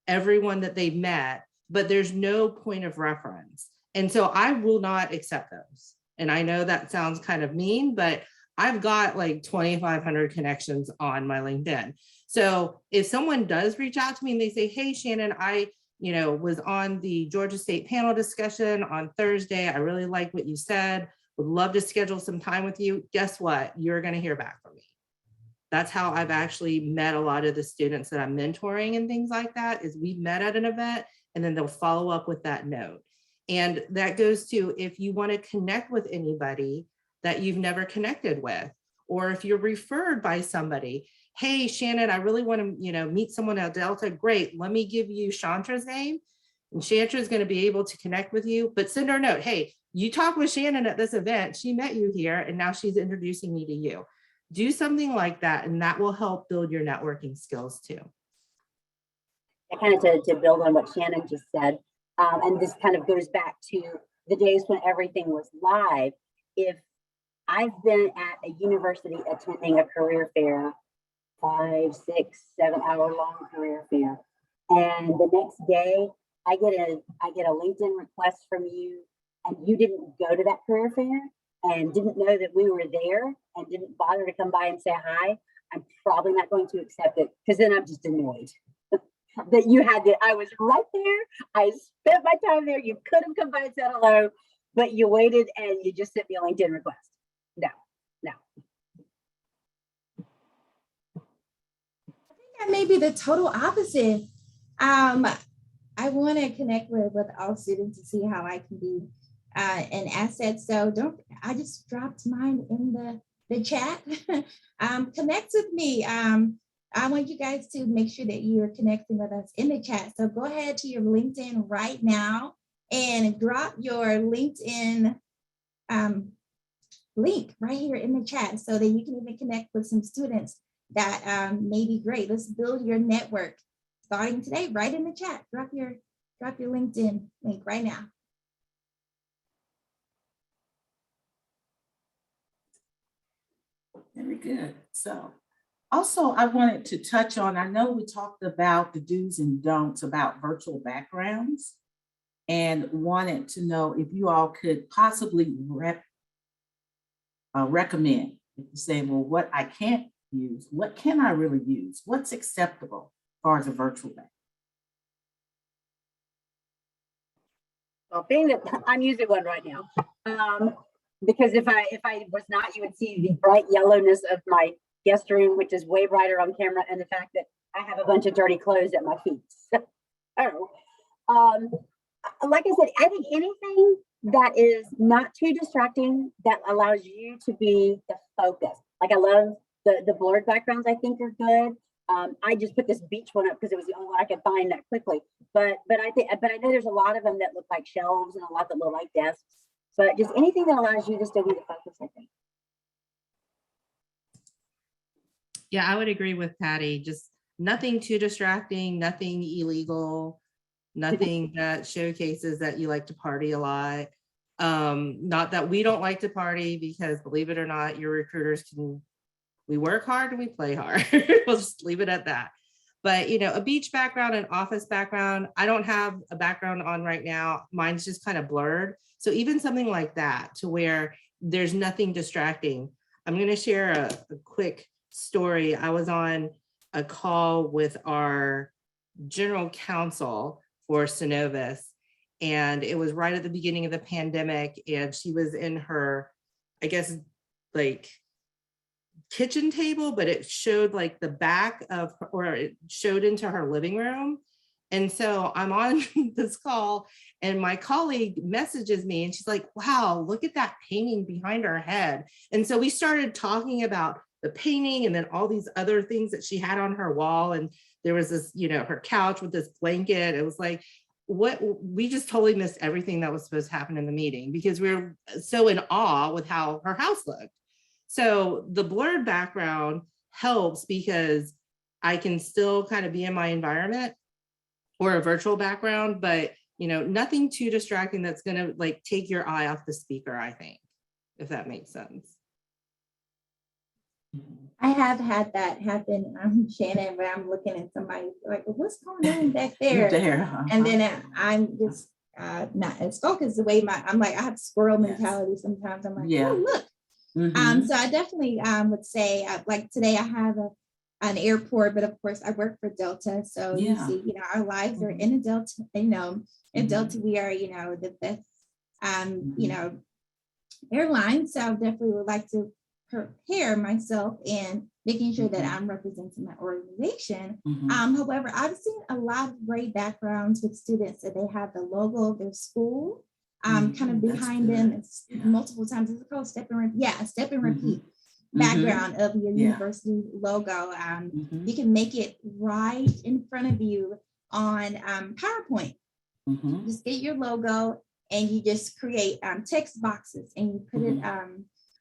everyone that they've met, but there's no point of reference. And so I will not accept those. And I know that sounds kind of mean, but I've got like 2,500 connections on my LinkedIn. So if someone does reach out to me and they say, hey, Shannon, I was on the Georgia State panel discussion on Thursday. I really like what you said. Would love to schedule some time with you. Guess what? You're going to hear back from me. That's how I've actually met a lot of the students that I'm mentoring and things like that, is we met at an event and then they'll follow up with that note. And that goes to, if you want to connect with anybody that you've never connected with, or if you're referred by somebody, hey, Shannon, I really want to, meet someone at Delta. Great. Let me give you Chantra's name. And Chantra is going to be able to connect with you, but send her a note. Hey, you talked with Shannon at this event. She met you here, and now she's introducing me to you. Do something like that, and that will help build your networking skills too. Kind of to build on what Shannon just said, and this kind of goes back to the days when everything was live. If I've been at a university attending a career fair, 5, 6, 7 hour long career fair. And the next day I get a LinkedIn request from you, and you didn't go to that career fair and didn't know that we were there and didn't bother to come by and say hi. I'm probably not going to accept it, because then I'm just annoyed that you had to. I was right there. I spent my time there. You could have come by and said hello, but you waited and you just sent me a LinkedIn request. No. That may be the total opposite. I want to connect with all students to see how I can be an asset. So I just dropped mine in the chat. Connect with me. I want you guys to make sure that you're connecting with us in the chat. So go ahead to your LinkedIn right now and drop your LinkedIn link right here in the chat, so that you can even connect with some students that may be great. Let's build your network starting today, right in the chat. Drop your LinkedIn link right now. Very good. So also I wanted to touch on, I know we talked about the do's and don'ts about virtual backgrounds, and wanted to know if you all could possibly recommend, if you say, well, what I can't use, what can I really use? What's acceptable as far as a virtual background? Well, being that I'm using one right now, because if I was not, you would see the bright yellowness of my guest room, which is way brighter on camera, and the fact that I have a bunch of dirty clothes at my feet. Like I said, I think anything that is not too distracting, that allows you to be the focus. Like, I love the blurred backgrounds, I think are good. I just put this beach one up because it was the only one I could find that quickly. But I know there's a lot of them that look like shelves and a lot that look like desks. But just anything that allows you just to be the focus, I think. Yeah, I would agree with Patty. Just nothing too distracting, nothing illegal, nothing that showcases that you like to party a lot. Not that we don't like to party, because believe it or not, your recruiters we work hard and we play hard. We'll just leave it at that. But, a beach background and office background, I don't have a background on right now. Mine's just kind of blurred. So even something like that, to where there's nothing distracting. I'm going to share a quick story. I was on a call with our general counsel for Synovus, and it was right at the beginning of the pandemic, and she was in her, I guess, like, kitchen table, but it showed like the back of, or it showed into her living room. And so I'm on this call, and my colleague messages me, and she's like, wow, look at that painting behind her head. And so we started talking about the painting, and then all these other things that she had on her wall. And there was this, her couch with this blanket. It was like, we just totally missed everything that was supposed to happen in the meeting, because we were so in awe with how her house looked. So the blurred background helps, because I can still kind of be in my environment, or a virtual background, but nothing too distracting that's going to like take your eye off the speaker, I think, if that makes sense. I have had that happen, Shannon, where I'm looking at somebody like, well, what's going on back there? And then I'm just not as focused the way I'm like, I have squirrel mentality sometimes. I'm like, oh, look. So I definitely would say, like today I have an airport, but of course I work for Delta. So you see, our lives are in a Delta, in Delta we are, the best, airline. So I definitely would like to prepare myself and making sure that I'm representing my organization. However, I've seen a lot of great backgrounds with students that they have the logo of their school kind of behind them multiple times. It's called step and repeat background of your university logo. You can make it right in front of you on PowerPoint. Just get your logo and you just create text boxes, and you put it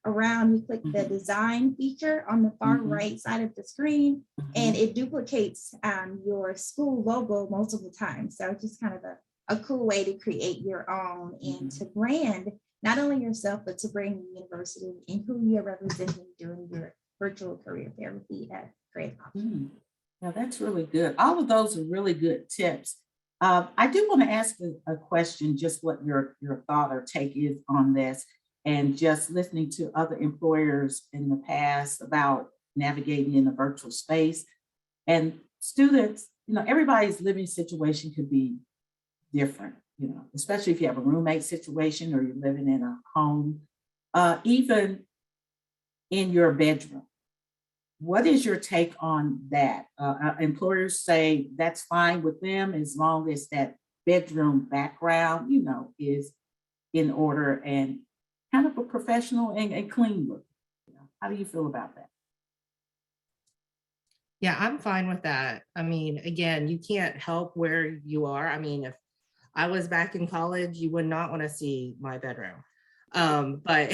around. You click the design feature on the far right side of the screen, and it duplicates your school logo multiple times. So it's just kind of a cool way to create your own and to brand not only yourself, but to bring the university and who you're representing during your virtual career fair would be a great option. Now that's really good. All of those are really good tips. I do want to ask a question, just what your thought or take is on this, and just listening to other employers in the past about navigating in the virtual space. And students, everybody's living situation could be different, especially if you have a roommate situation or you're living in a home, even in your bedroom. What is your take on that? Employers say that's fine with them as long as that bedroom background, is in order and kind of a professional and clean look. How do you feel about that? Yeah, I'm fine with that. I mean, again, you can't help where you are. I mean, if I was back in college, you would not want to see my bedroom. But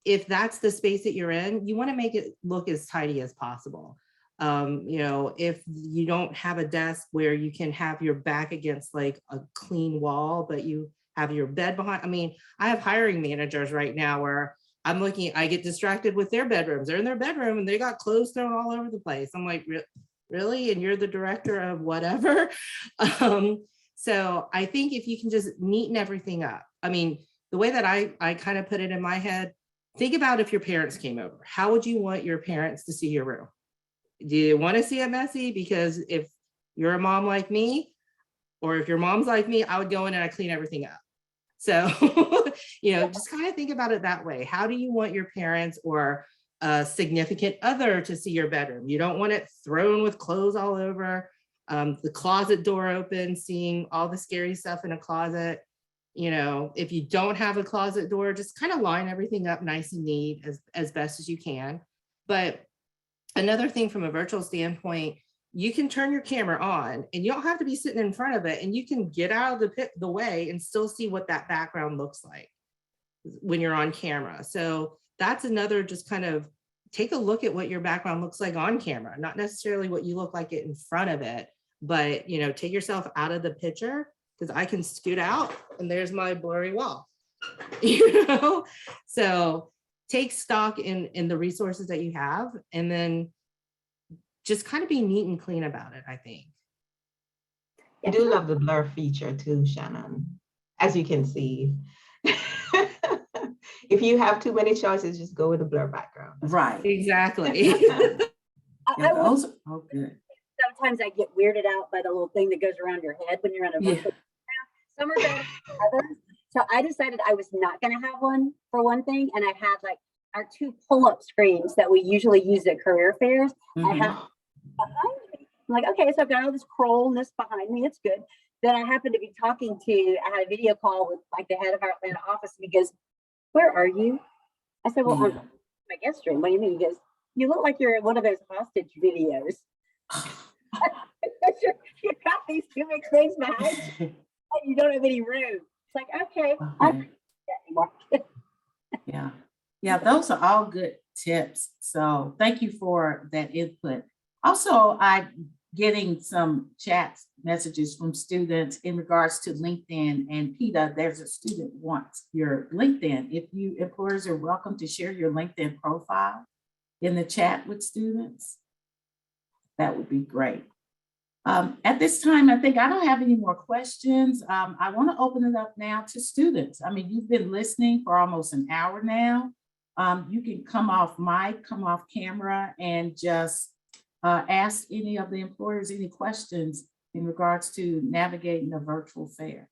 if that's the space that you're in, you want to make it look as tidy as possible. If you don't have a desk where you can have your back against like a clean wall, but you have your bed behind. I mean, I have hiring managers right now where I'm looking, I get distracted with their bedrooms. They're in their bedroom and they got clothes thrown all over the place. I'm like, really? And you're the director of whatever? So I think if you can just neaten everything up. I mean, the way that I kind of put it in my head, think about if your parents came over. How would you want your parents to see your room? Do you want to see it messy? Because if you're a mom like me, or if your mom's like me, I would go in and I clean everything up. So, just kind of think about it that way. How do you want your parents or a significant other to see your bedroom? You don't want it thrown with clothes all over, the closet door open, seeing all the scary stuff in a closet. If you don't have a closet door, just kind of line everything up nice and neat as best as you can. But another thing from a virtual standpoint, you can turn your camera on and you don't have to be sitting in front of it, and you can get out of the way and still see what that background looks like when you're on camera. So that's another, just kind of take a look at what your background looks like on camera, not necessarily what you look like it in front of it, but take yourself out of the picture, because I can scoot out and there's my blurry wall. So take stock in the resources that you have, and then just kind of be neat and clean about it, I think. I do love the blur feature too, Shannon, as you can see. If you have too many choices, just go with the blur background. Right. Exactly. Those are good. Sometimes I get weirded out by the little thing that goes around your head when you're in a virtual. Some are better than others. So I decided I was not going to have one for one thing. And I had like our 2 pull-up screens that we usually use at career fairs. I have behind me. I'm like, okay, so I've got all this Kroll-ness behind me. It's good. Then I happened to be talking to, I had a video call with like the head of our Atlanta office, and he goes, "Where are you?" I said, "Well, I'm in my guest room." "What do you mean?" He goes, "You look like you're in one of those hostage videos." You got these 2 big things behind you, and you don't have any room. It's like, okay. I don't do that anymore. Yeah, those are all good tips. So thank you for that input. Also, I'm getting some chat messages from students in regards to LinkedIn, and PETA, there's a student wants your LinkedIn. If you employers are welcome to share your LinkedIn profile in the chat with students, that would be great. At this time, I think I don't have any more questions. I want to open it up now to students. I mean, you've been listening for almost an hour now. You can come off mic, come off camera, and just ask any of the employers any questions in regards to navigating a virtual fair.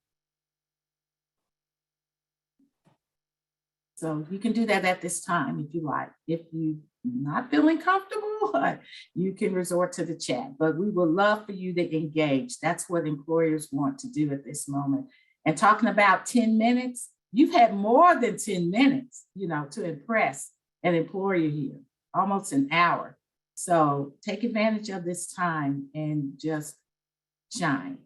So you can do that at this time if you like. If you're not feeling comfortable, you can resort to the chat, but we would love for you to engage. That's what employers want to do at this moment. And talking about 10 minutes, you've had more than 10 minutes, to impress an employer here, almost an hour. So take advantage of this time and just shine.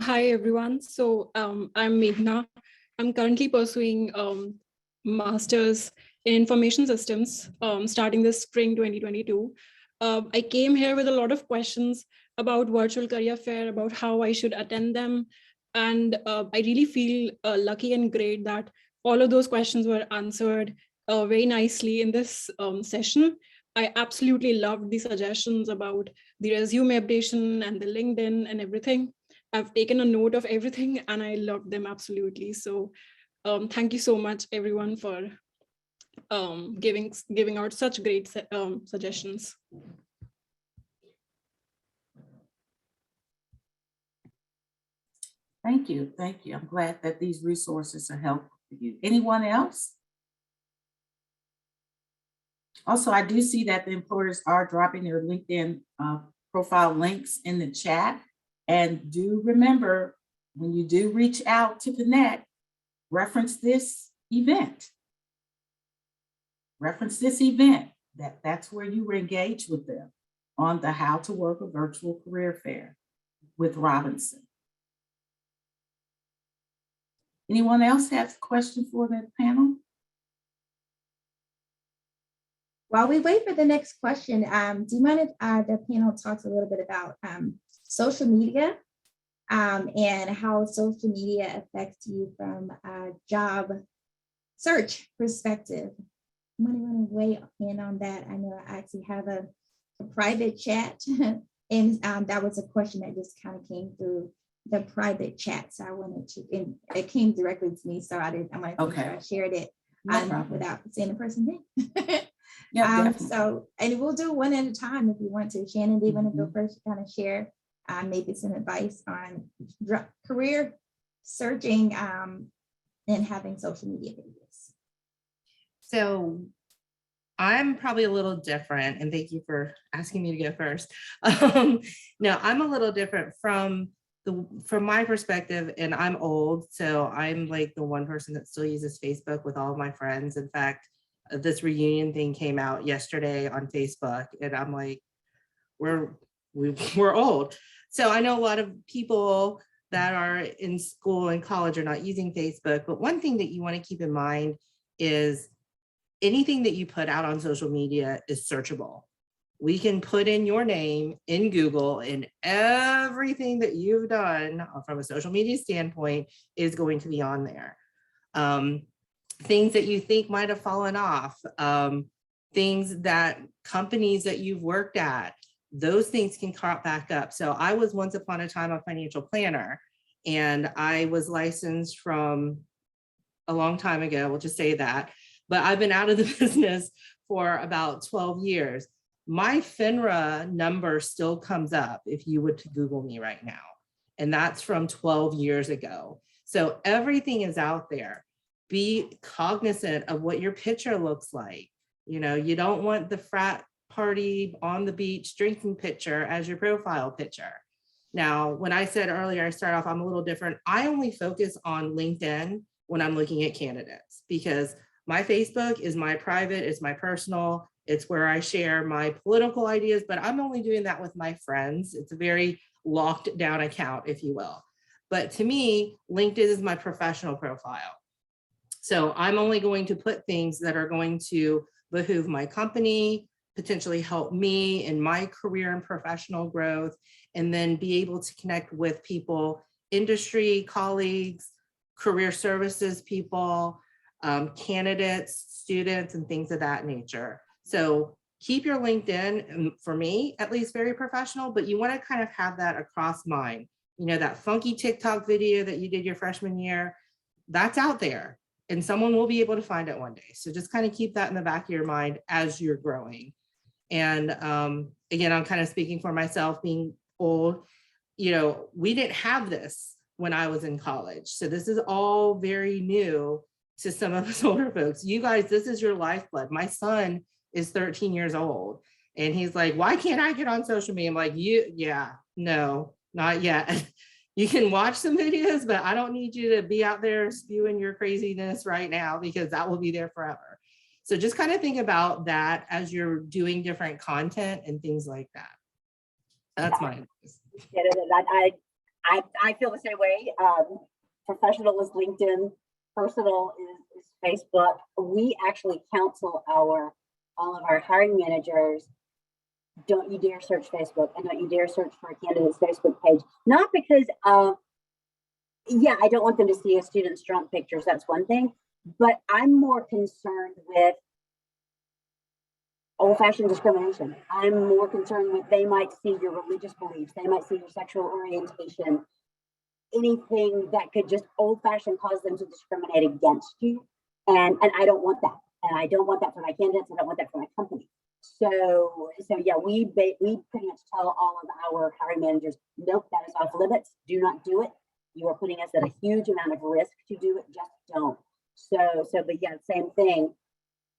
Hi, everyone. So I'm Megna. I'm currently pursuing master's in information systems starting this spring 2022. I came here with a lot of questions about virtual career fair, about how I should attend them. And I really feel lucky and great that all of those questions were answered very nicely in this session. I absolutely loved the suggestions about the resume updation and the LinkedIn and everything. I've taken a note of everything and I loved them absolutely. So thank you so much, everyone, for giving out such great suggestions. Thank you. Thank you. I'm glad that these resources are helpful for you. Anyone else? Also, I do see that the employers are dropping their LinkedIn profile links in the chat. And do remember, when you do reach out to connect, reference this event. Reference this event. That's where you were engaged with them on the How to Work a Virtual Career Fair with Robinson. Anyone else have a question for the panel? While we wait for the next question, do you mind if the panel talks a little bit about social media and how social media affects you from a job search perspective? Somebody want to weigh in on that? I know I actually have a private chat, and that was a question that just kind of came through the private chat. So I wanted to, and it came directly to me, so I wanted to make sure I shared it without saying the person's name. Yeah, so, and we'll do one at a time if you want to. Shannon, do you want to go first, kind of share maybe some advice on career searching and having social media videos? So I'm probably a little different, and thank you for asking me to go first. No, I'm a little different from my perspective, and I'm old, so I'm like the one person that still uses Facebook with all of my friends. In fact, this reunion thing came out yesterday on Facebook, and I'm like, we're old. So I know a lot of people that are in school and college are not using Facebook, but one thing that you want to keep in mind is anything that you put out on social media is searchable. We can put in your name in Google, and everything that you've done from a social media standpoint is going to be on there. Things that you think might have fallen off, things that companies that you've worked at, those things can crop back up. So I was once upon a time a financial planner, and I was licensed from a long time ago, we'll just say that, but I've been out of the business for about 12 years. My FINRA number still comes up if you would to Google me right now. And that's from 12 years ago. So everything is out there. Be cognizant of what your picture looks like. You know, you don't want the frat party on the beach drinking picture as your profile picture. Now, when I said earlier, I start off, I'm a little different. I only focus on LinkedIn when I'm looking at candidates, because my Facebook is my private, it's my personal, it's where I share my political ideas, but I'm only doing that with my friends. It's a very locked down account, if you will. But to me, LinkedIn is my professional profile. So I'm only going to put things that are going to behoove my company, potentially help me in my career and professional growth, and then be able to connect with people, industry, colleagues, career services people, candidates, students, and things of that nature. So keep your LinkedIn, for me, at least very professional, but you want to kind of have that across mine. You know, that funky TikTok video that you did your freshman year, that's out there and someone will be able to find it one day. So just kind of keep that in the back of your mind as you're growing. And again, I'm kind of speaking for myself, being old, you know, we didn't have this when I was in college. So this is all very new to some of us older folks. You guys, this is your lifeblood. My son is 13 years old and he's like, why can't I get on social media? I'm like, no, not yet. You can watch some videos, but I don't need you to be out there spewing your craziness right now, because that will be there forever. So just kind of think about that as you're doing different content and things like that. That's my advice. I feel the same way. Professional is LinkedIn, personal is Facebook. We actually counsel all of our hiring managers don't you dare search Facebook, and don't you dare search for a candidate's Facebook page. Not because of, yeah, I don't want them to see a student's drunk pictures, that's one thing, but I'm more concerned with old-fashioned discrimination. I'm more concerned with, they might see your religious beliefs, they might see your sexual orientation, anything that could just old-fashioned cause them to discriminate against you. And I don't want that. And I don't want that for my candidates. I don't want that for my company. So yeah, we pretty much tell all of our hiring managers, nope, that is off limits. Do not do it. You are putting us at a huge amount of risk to do it. Just don't. But yeah, same thing.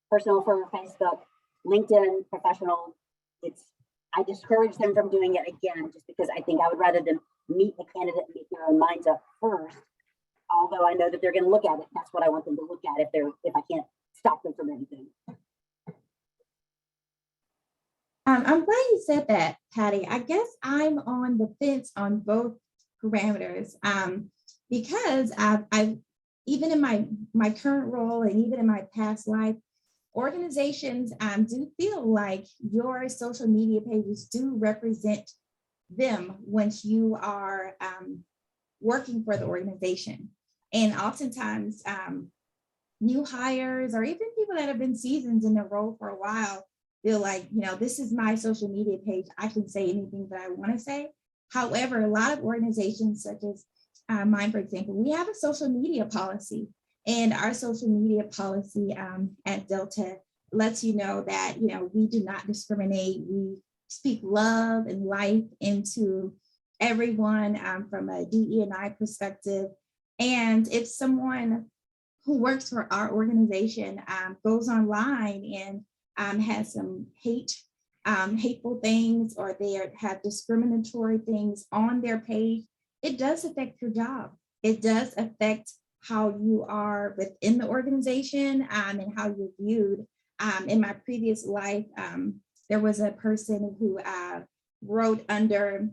Personal for Facebook, LinkedIn, professional. I discourage them from doing it again, just because I think I would rather them meet the candidate and make their own minds up first. Although I know that they're going to look at it. That's what I want them to look at if I can't stop them from anything. I'm glad you said that, Patty. I guess I'm on the fence on both parameters because I've even in my current role and even in my past life, organizations do feel like your social media pages do represent them once you are working for the organization. And oftentimes new hires or even people that have been seasoned in their role for a while feel like, this is my social media page. I can say anything that I want to say. However, a lot of organizations such as mine, for example, we have a social media policy, and our social media policy at Delta lets you know that, we do not discriminate. We speak love and life into everyone from a DE&I perspective. And if someone who works for our organization goes online and has some hateful things, or they have discriminatory things on their page, it does affect your job. It does affect how you are within the organization and how you're viewed. In my previous life, there was a person who wrote under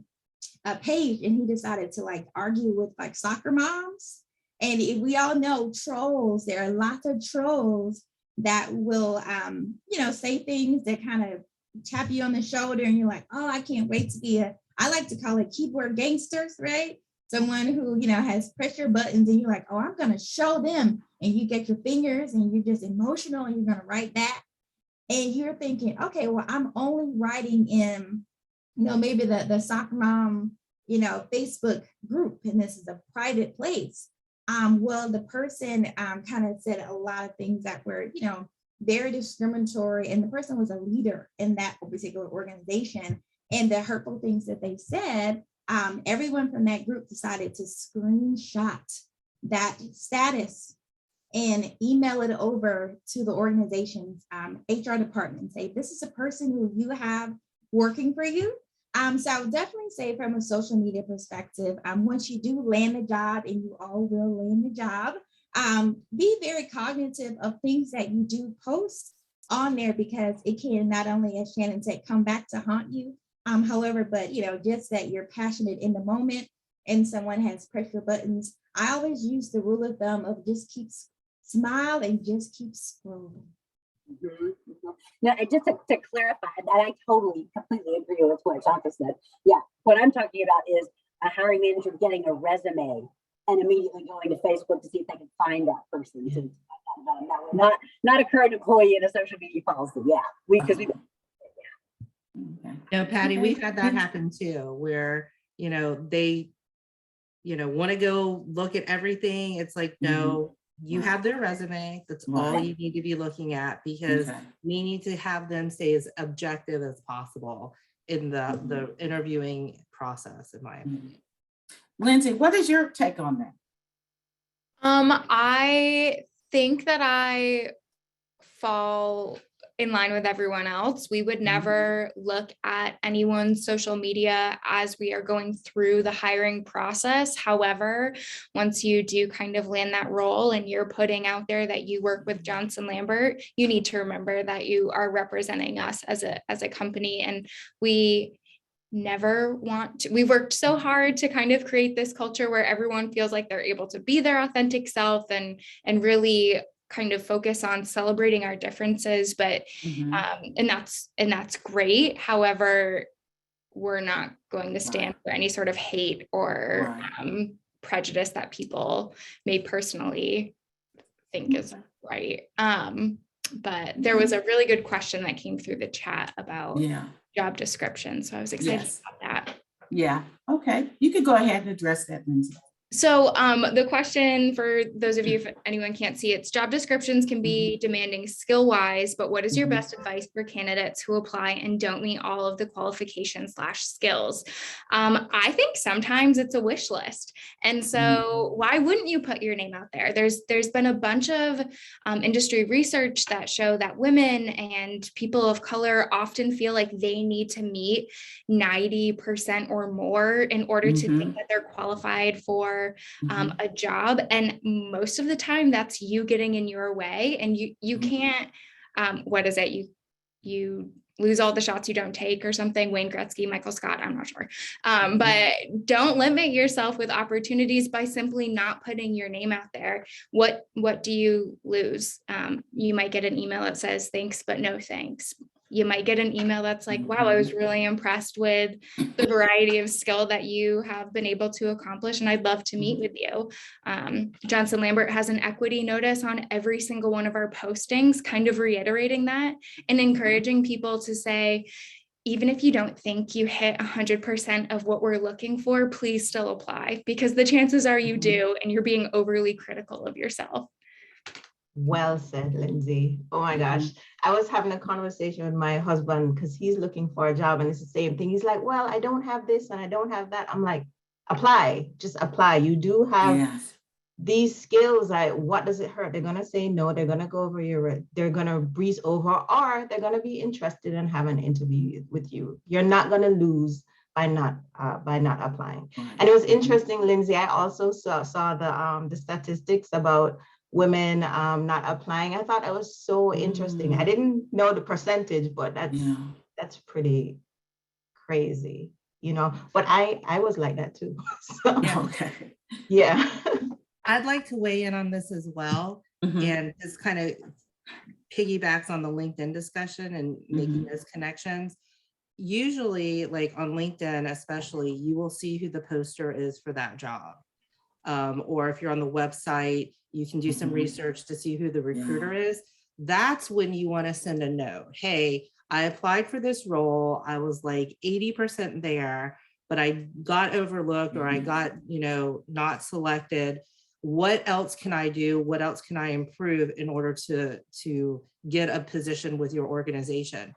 a page, and he decided to argue with soccer moms. And we all know trolls. There are lots of trolls that will, say things that kind of tap you on the shoulder, and you're like, oh, I can't wait to be I like to call it keyboard gangsters, right? Someone who, has pressure buttons, and you're like, oh, I'm going to show them. And you get your fingers and you're just emotional, and you're going to write that. And you're thinking, okay, well, I'm only writing in, maybe the soccer mom, Facebook group, and this is a private place. Well, the person kind of said a lot of things that were, very discriminatory, and the person was a leader in that particular organization. And the hurtful things that they said, everyone from that group decided to screenshot that status and email it over to the organization's HR department and say, this is a person who you have working for you. So I would definitely say, from a social media perspective, once you do land the job, and you all will land the job, be very cognitive of things that you do post on there, because it can not only, as Shannon said, come back to haunt you. However, but just that you're passionate in the moment and someone has pressure buttons. I always use the rule of thumb of just smile and just keep scrolling. Mm-hmm. Mm-hmm. Now, just to clarify that, I completely agree with what Chantra said. Yeah, what I'm talking about is a hiring manager getting a resume and immediately going to Facebook to see if they can find that person. So, not a current employee in a social media policy. Yeah, because we. No, Patty, we've had that happen too, where, they, want to go look at everything. It's like, no, you have their resume. That's all you need to be looking at, because we need to have them stay as objective as possible in the interviewing process, in my opinion. Lindsey, what is your take on that? I think that I fall in line with everyone else. We would never look at anyone's social media as we are going through the hiring process. However, once you do kind of land that role and you're putting out there that you work with Johnson Lambert, you need to remember that you are representing us as a company. And we never we've worked so hard to kind of create this culture where everyone feels like they're able to be their authentic self and really kind of focus on celebrating our differences, but and that's great. However, we're not going to stand for any sort of hate or prejudice that people may personally think is right. But there was a really good question that came through the chat about job description. So I was excited about that. Yeah. Okay. You could go ahead and address that, Lindsay. So the question for those of you, if anyone can't see, it's job descriptions can be demanding skill-wise, but what is your best advice for candidates who apply and don't meet all of the qualifications/skills? I think sometimes it's a wish list. And so why wouldn't you put your name out there? There's been a bunch of industry research that show that women and people of color often feel like they need to meet 90% or more in order to think that they're qualified for a job. And most of the time that's you getting in your way, and you can't, what is it? You lose all the shots you don't take or something. Wayne Gretzky, Michael Scott, I'm not sure. But don't limit yourself with opportunities by simply not putting your name out there. What do you lose? You might get an email that says thanks, but no thanks. You might get an email that's like, wow, I was really impressed with the variety of skill that you have been able to accomplish, and I'd love to meet with you. Johnson Lambert has an equity notice on every single one of our postings, kind of reiterating that and encouraging people to say, even if you don't think you hit 100% of what we're looking for, please still apply, because the chances are you do, and you're being overly critical of yourself. Well said, Lindsay. Oh my gosh. I was having a conversation with my husband because he's looking for a job, and it's the same thing. He's like, well, I don't have this and I don't have that. I'm like, apply, just apply. You do have these skills. What does it hurt? They're going to say no. They're going to go over they're going to breeze over, or they're going to be interested and have an interview with you. You're not going to lose by not applying. And it was interesting, Lindsay. I also saw the statistics about women not applying. I thought that was so interesting. I didn't know the percentage, but that's pretty crazy, but I was like that too. So, yeah. I'd like to weigh in on this as well, and just kind of piggybacks on the LinkedIn discussion and making those connections. Usually, like on LinkedIn especially, you will see who the poster is for that job. Or if you're on the website, you can do some research to see who the recruiter is. That's when you want to send a note. Hey, I applied for this role. I was like 80% there, but I got overlooked, or I got, not selected. What else can I do? What else can I improve in order to get a position with your organization?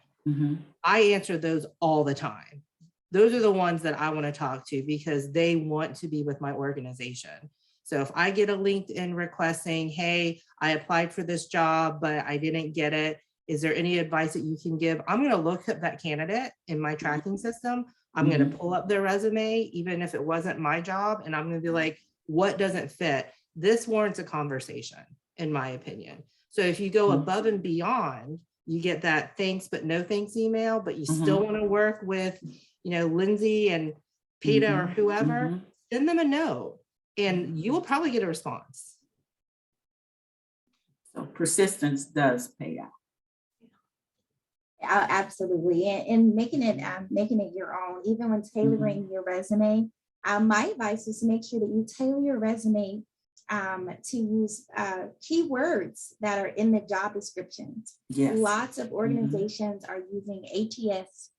I answer those all the time. Those are the ones that I want to talk to because they want to be with my organization. So if I get a LinkedIn request saying, hey, I applied for this job, but I didn't get it, is there any advice that you can give? I'm going to look at that candidate in my tracking system. I'm going to pull up their resume, even if it wasn't my job. And I'm going to be like, what doesn't fit? This warrants a conversation, in my opinion. So if you go above and beyond, you get that thanks, but no thanks email, but you still want to work with, Lindsay and Peter or whoever, send them a note and you will probably get a response. So persistence does pay out. Absolutely, and making it your own, even when tailoring your resume. My advice is to make sure that you tailor your resume to use keywords that are in the job descriptions. Lots of organizations are using ATS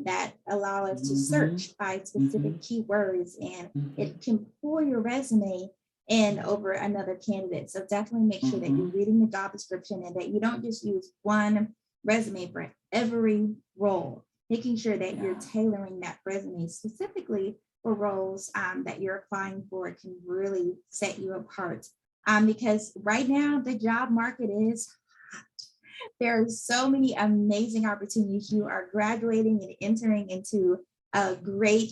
that allow us to search by specific keywords, and it can pull your resume in over another candidate. So definitely make sure that you're reading the job description and that you don't just use one resume for every role, making sure that you're tailoring that resume specifically for roles that you're applying for. It can really set you apart because right now the job market is hot. There are so many amazing opportunities. You are graduating and entering into a great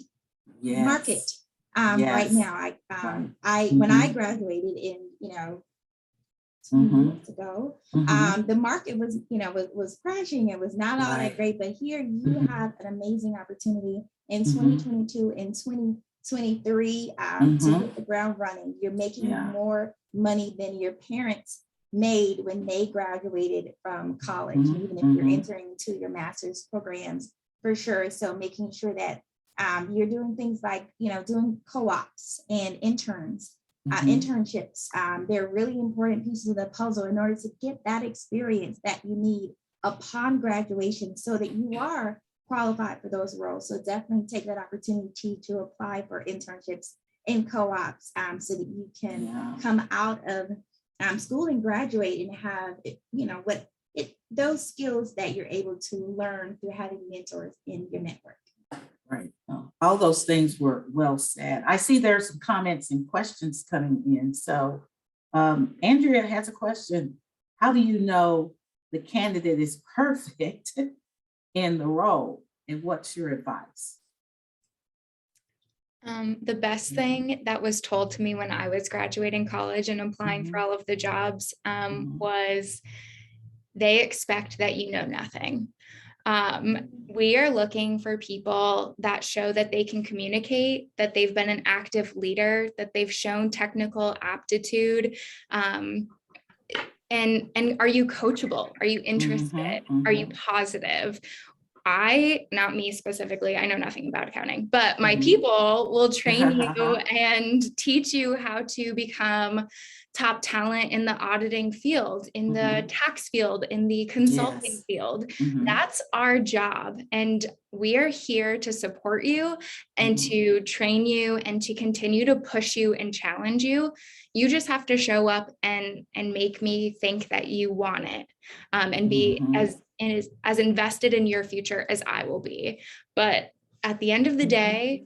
market right now. When I graduated in 2 years ago, the market was crashing. It was not all that great, but here you have an amazing opportunity in 2022 and 2023 to hit the ground running. You're making more money than your parents made when they graduated from college, even if you're entering into your master's programs, for sure. So making sure that you're doing things like, doing co-ops and internships. They're really important pieces of the puzzle in order to get that experience that you need upon graduation so that you are qualified for those roles. So definitely take that opportunity to apply for internships and co-ops so that you can come out of school and graduate and have, those skills that you're able to learn through having mentors in your network. Right. All those things were well said. I see there's some comments and questions coming in. So Andrea has a question. How do you know the candidate is perfect in the role? And what's your advice? The best thing that was told to me when I was graduating college and applying for all of the jobs was they expect that you know nothing. We are looking for people that show that they can communicate, that they've been an active leader, that they've shown technical aptitude. And are you coachable? Are you interested? Are you positive? Not me specifically, I know nothing about accounting, but my people will train you and teach you how to become top talent in the auditing field, in the tax field, in the consulting field. That's our job. And we are here to support you and to train you and to continue to push you and challenge you. You just have to show up and make me think that you want it, and be as invested in your future as I will be. But at the end of the day,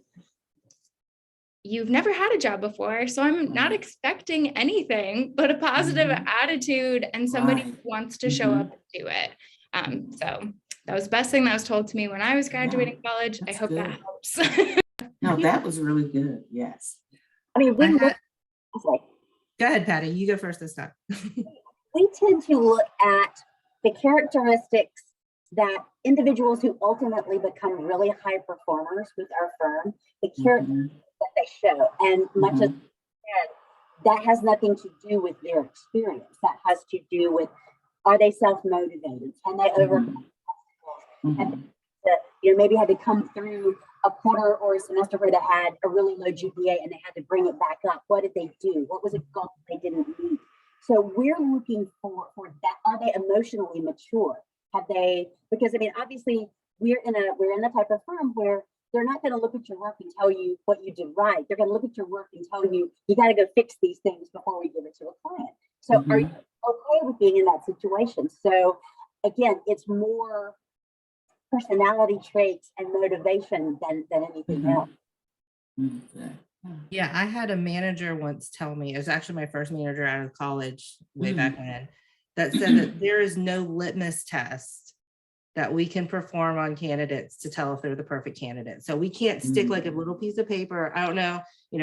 you've never had a job before, so I'm not expecting anything but a positive attitude and somebody who wants to show up and do it. So that was the best thing that was told to me when I was graduating college. I hope that helps. No, that was really good. Yes. I mean, Go ahead, Patty. You go first this time. We tend to look at the characteristics that individuals who ultimately become really high performers with our firm, the characteristics that they show. And much as that has nothing to do with their experience. That has to do with, are they self-motivated? Can they overcome obstacles? And maybe had to come through a quarter or a semester where they had a really low GPA and they had to bring it back up. What did they do? What was a goal they didn't meet? So we're looking for that. Are they emotionally mature? Have they, because I mean, obviously we're in a type of firm where they're not going to look at your work and tell you what you did right. They're going to look at your work and tell you, you got to go fix these things before we give it to a client. So are you okay with being in that situation? So again, it's more personality traits and motivation than anything else. Yeah, I had a manager once tell me, it was actually my first manager out of college way back when, that said that there is no litmus test that we can perform on candidates to tell if they're the perfect candidate. So we can't stick like a little piece of paper. I don't know,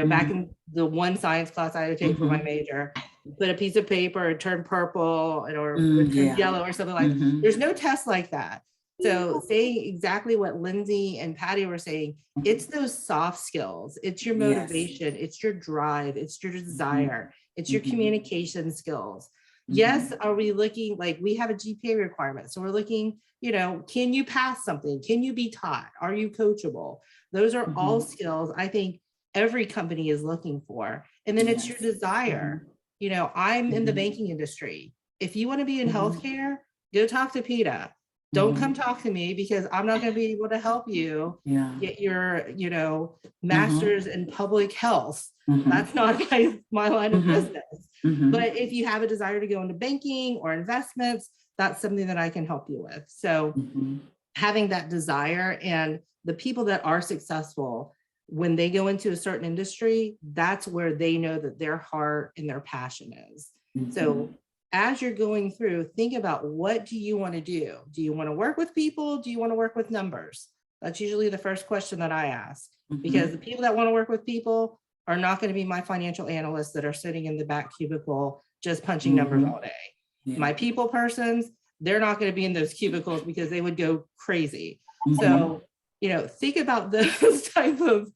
back in the one science class I had to take for my major, put a piece of paper and turn purple or yellow or something like that. There's no test like that. So saying exactly what Lindsey and Patty were saying, it's those soft skills, it's your motivation, it's your drive, it's your desire, it's your communication skills. Yes, are we looking, like we have a GPA requirement. So we're looking, can you pass something? Can you be taught? Are you coachable? Those are all skills I think every company is looking for. And then it's your desire. I'm in the banking industry. If you want to be in healthcare, go talk to PETA. Don't come talk to me because I'm not going to be able to help you get your, master's in public health. That's not my line of business. But if you have a desire to go into banking or investments, that's something that I can help you with. So having that desire, and the people that are successful, when they go into a certain industry, that's where they know that their heart and their passion is. So as you're going through, think about, what do you want to do? Do you want to work with people? Do you want to work with numbers? That's usually the first question that I ask, because the people that want to work with people are not going to be my financial analysts that are sitting in the back cubicle just punching numbers all day. My people persons, they're not going to be in those cubicles because they would go crazy. So, think about those type of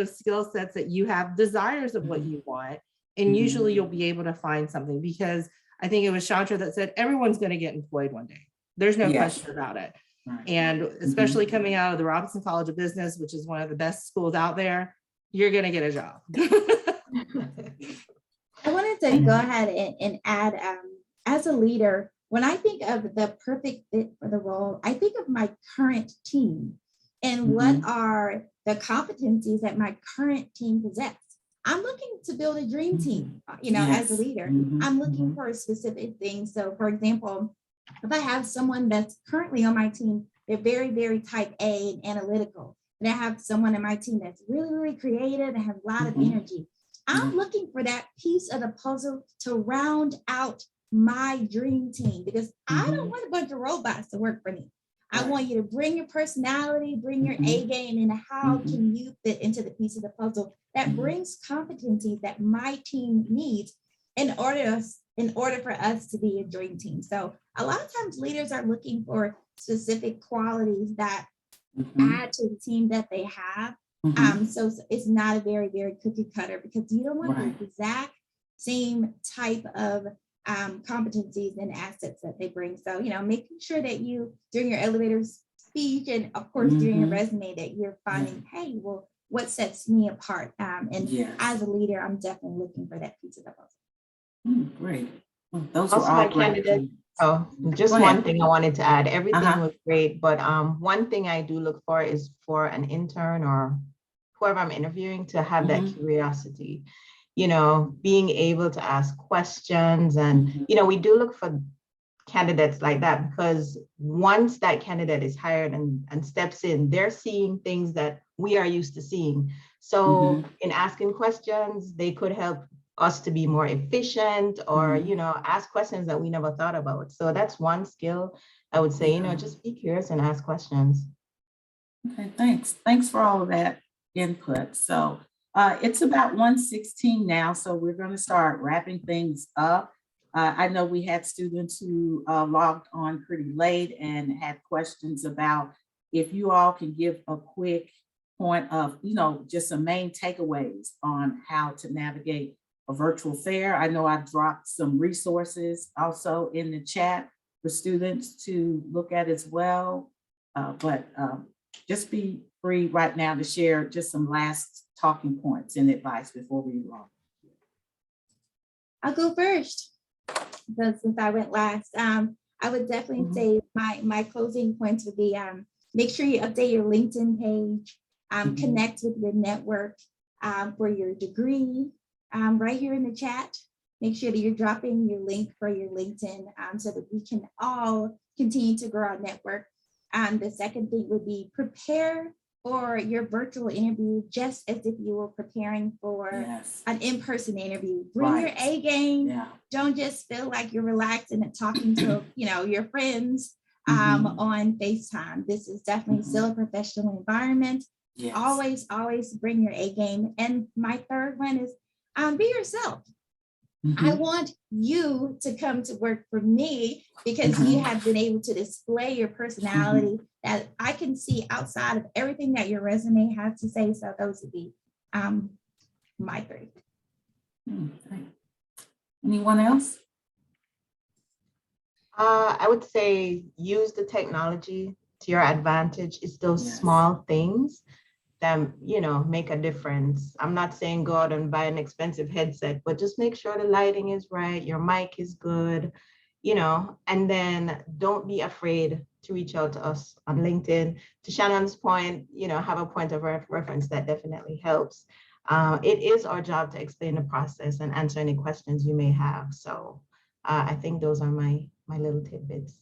skill sets that you have, desires of what you want. And usually you'll be able to find something, because I think it was Chantra that said, everyone's going to get employed one day. There's no question about it. Right. And especially coming out of the Robinson College of Business, which is one of the best schools out there, you're going to get a job. I wanted to go ahead and add, as a leader, when I think of the perfect fit for the role, I think of my current team and what are the competencies that my current team possess. I'm looking to build a dream team, as a leader. I'm looking for specific things. So for example, if I have someone that's currently on my team, they're very, very type A and analytical, and I have someone in my team that's really, really creative and has a lot of energy. I'm looking for that piece of the puzzle to round out my dream team, because I don't want a bunch of robots to work for me. I want you to bring your personality, bring your A game, and how can you fit into the piece of the puzzle that brings competencies that my team needs in order for us to be a dream team. So a lot of times leaders are looking for specific qualities that add to the team that they have. So it's not a very, very cookie cutter, because you don't want the exact same type of competencies and assets that they bring. So, making sure that you, during your elevator speech and of course during your resume, that you're finding, hey, well, what sets me apart? As a leader, I'm definitely looking for that piece of the puzzle. Great. Well, those Also, were all my great. candidate. Oh, just one thing I wanted to add. Everything was great, but one thing I do look for is for an intern or whoever I'm interviewing to have that curiosity, being able to ask questions. And, we do look for candidates like that, because once that candidate is hired and steps in, they're seeing things that we are used to seeing. So in asking questions, they could help us to be more efficient, or, ask questions that we never thought about. So that's one skill I would say, just be curious and ask questions. Okay, thanks. Thanks for all of that input. So it's about 1:16 now, so we're going to start wrapping things up. I know we had students who logged on pretty late and had questions about, if you all can give a quick point of, just some main takeaways on how to navigate a virtual fair. I know I dropped some resources also in the chat for students to look at as well, but just be free right now to share just some last talking points and advice before we roll. I'll go first, since I went last. I would definitely say my closing points would be, make sure you update your LinkedIn page, connect with your network for your degree. Right here in the chat, make sure that you're dropping your link for your LinkedIn so that we can all continue to grow our network. The second thing would be, prepare for your virtual interview just as if you were preparing for an in-person interview. Bring your A game. Don't just feel like you're relaxing and talking to your friends on FaceTime. This is definitely still a professional environment. Always bring your A game. And my third one is, be yourself. I want you to come to work for me because you have been able to display your personality that I can see outside of everything that your resume has to say. So those would be my three. Anyone else? I would say use the technology to your advantage. It's those small things that make a difference. I'm not saying go out and buy an expensive headset, but just make sure the lighting is right, your mic is good, and then don't be afraid to reach out to us on LinkedIn. To Shannon's point, have a point of reference. That definitely helps. It is our job to explain the process and answer any questions you may have. So I think those are my little tidbits.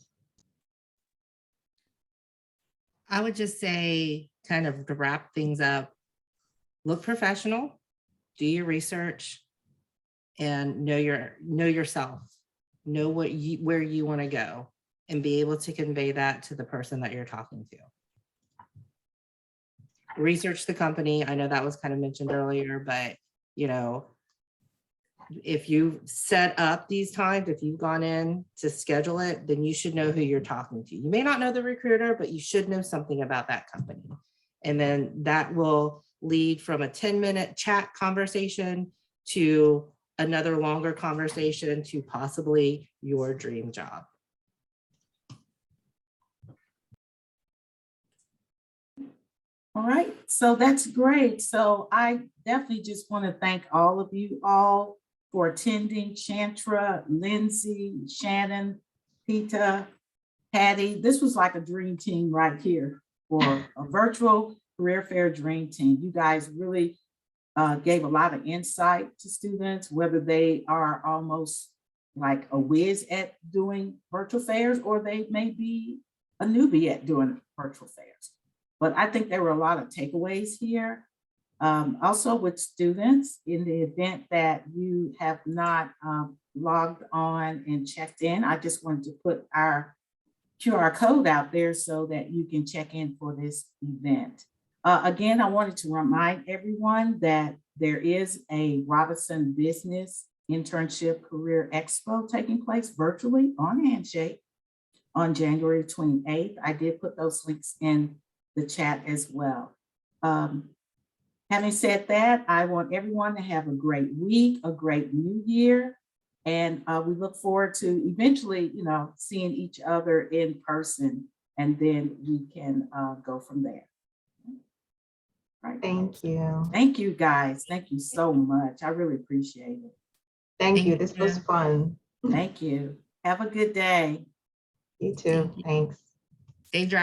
I would just say, kind of to wrap things up, look professional, do your research, and know yourself, know where you want to go, and be able to convey that to the person that you're talking to. Research the company. I know that was kind of mentioned earlier, but if you set up these times, if you've gone in to schedule it, then you should know who you're talking to. You may not know the recruiter, but you should know something about that company. And then that will lead from a 10-minute chat conversation to another longer conversation to possibly your dream job. All right, so that's great. So I definitely just want to thank all of you all for attending. Chantra, Lindsey, Shannon, Peta, Patty. This was like a dream team right here for a virtual career fair dream team. You guys really gave a lot of insight to students, whether they are almost like a whiz at doing virtual fairs or they may be a newbie at doing virtual fairs. But I think there were a lot of takeaways here. Also with students, in the event that you have not logged on and checked in, I just wanted to put our QR code out there so that you can check in for this event. Again, I wanted to remind everyone that there is a Robinson Business Internship Career Expo taking place virtually on Handshake on January 28th. I did put those links in the chat as well. Having said that, I want everyone to have a great week, a great new year, and we look forward to eventually, seeing each other in person, and then we can go from there. Right. Thank you. Thank you, guys. Thank you so much. I really appreciate it. Thank you. This was fun. Thank you. Have a good day. You too. Thanks. Stay dry.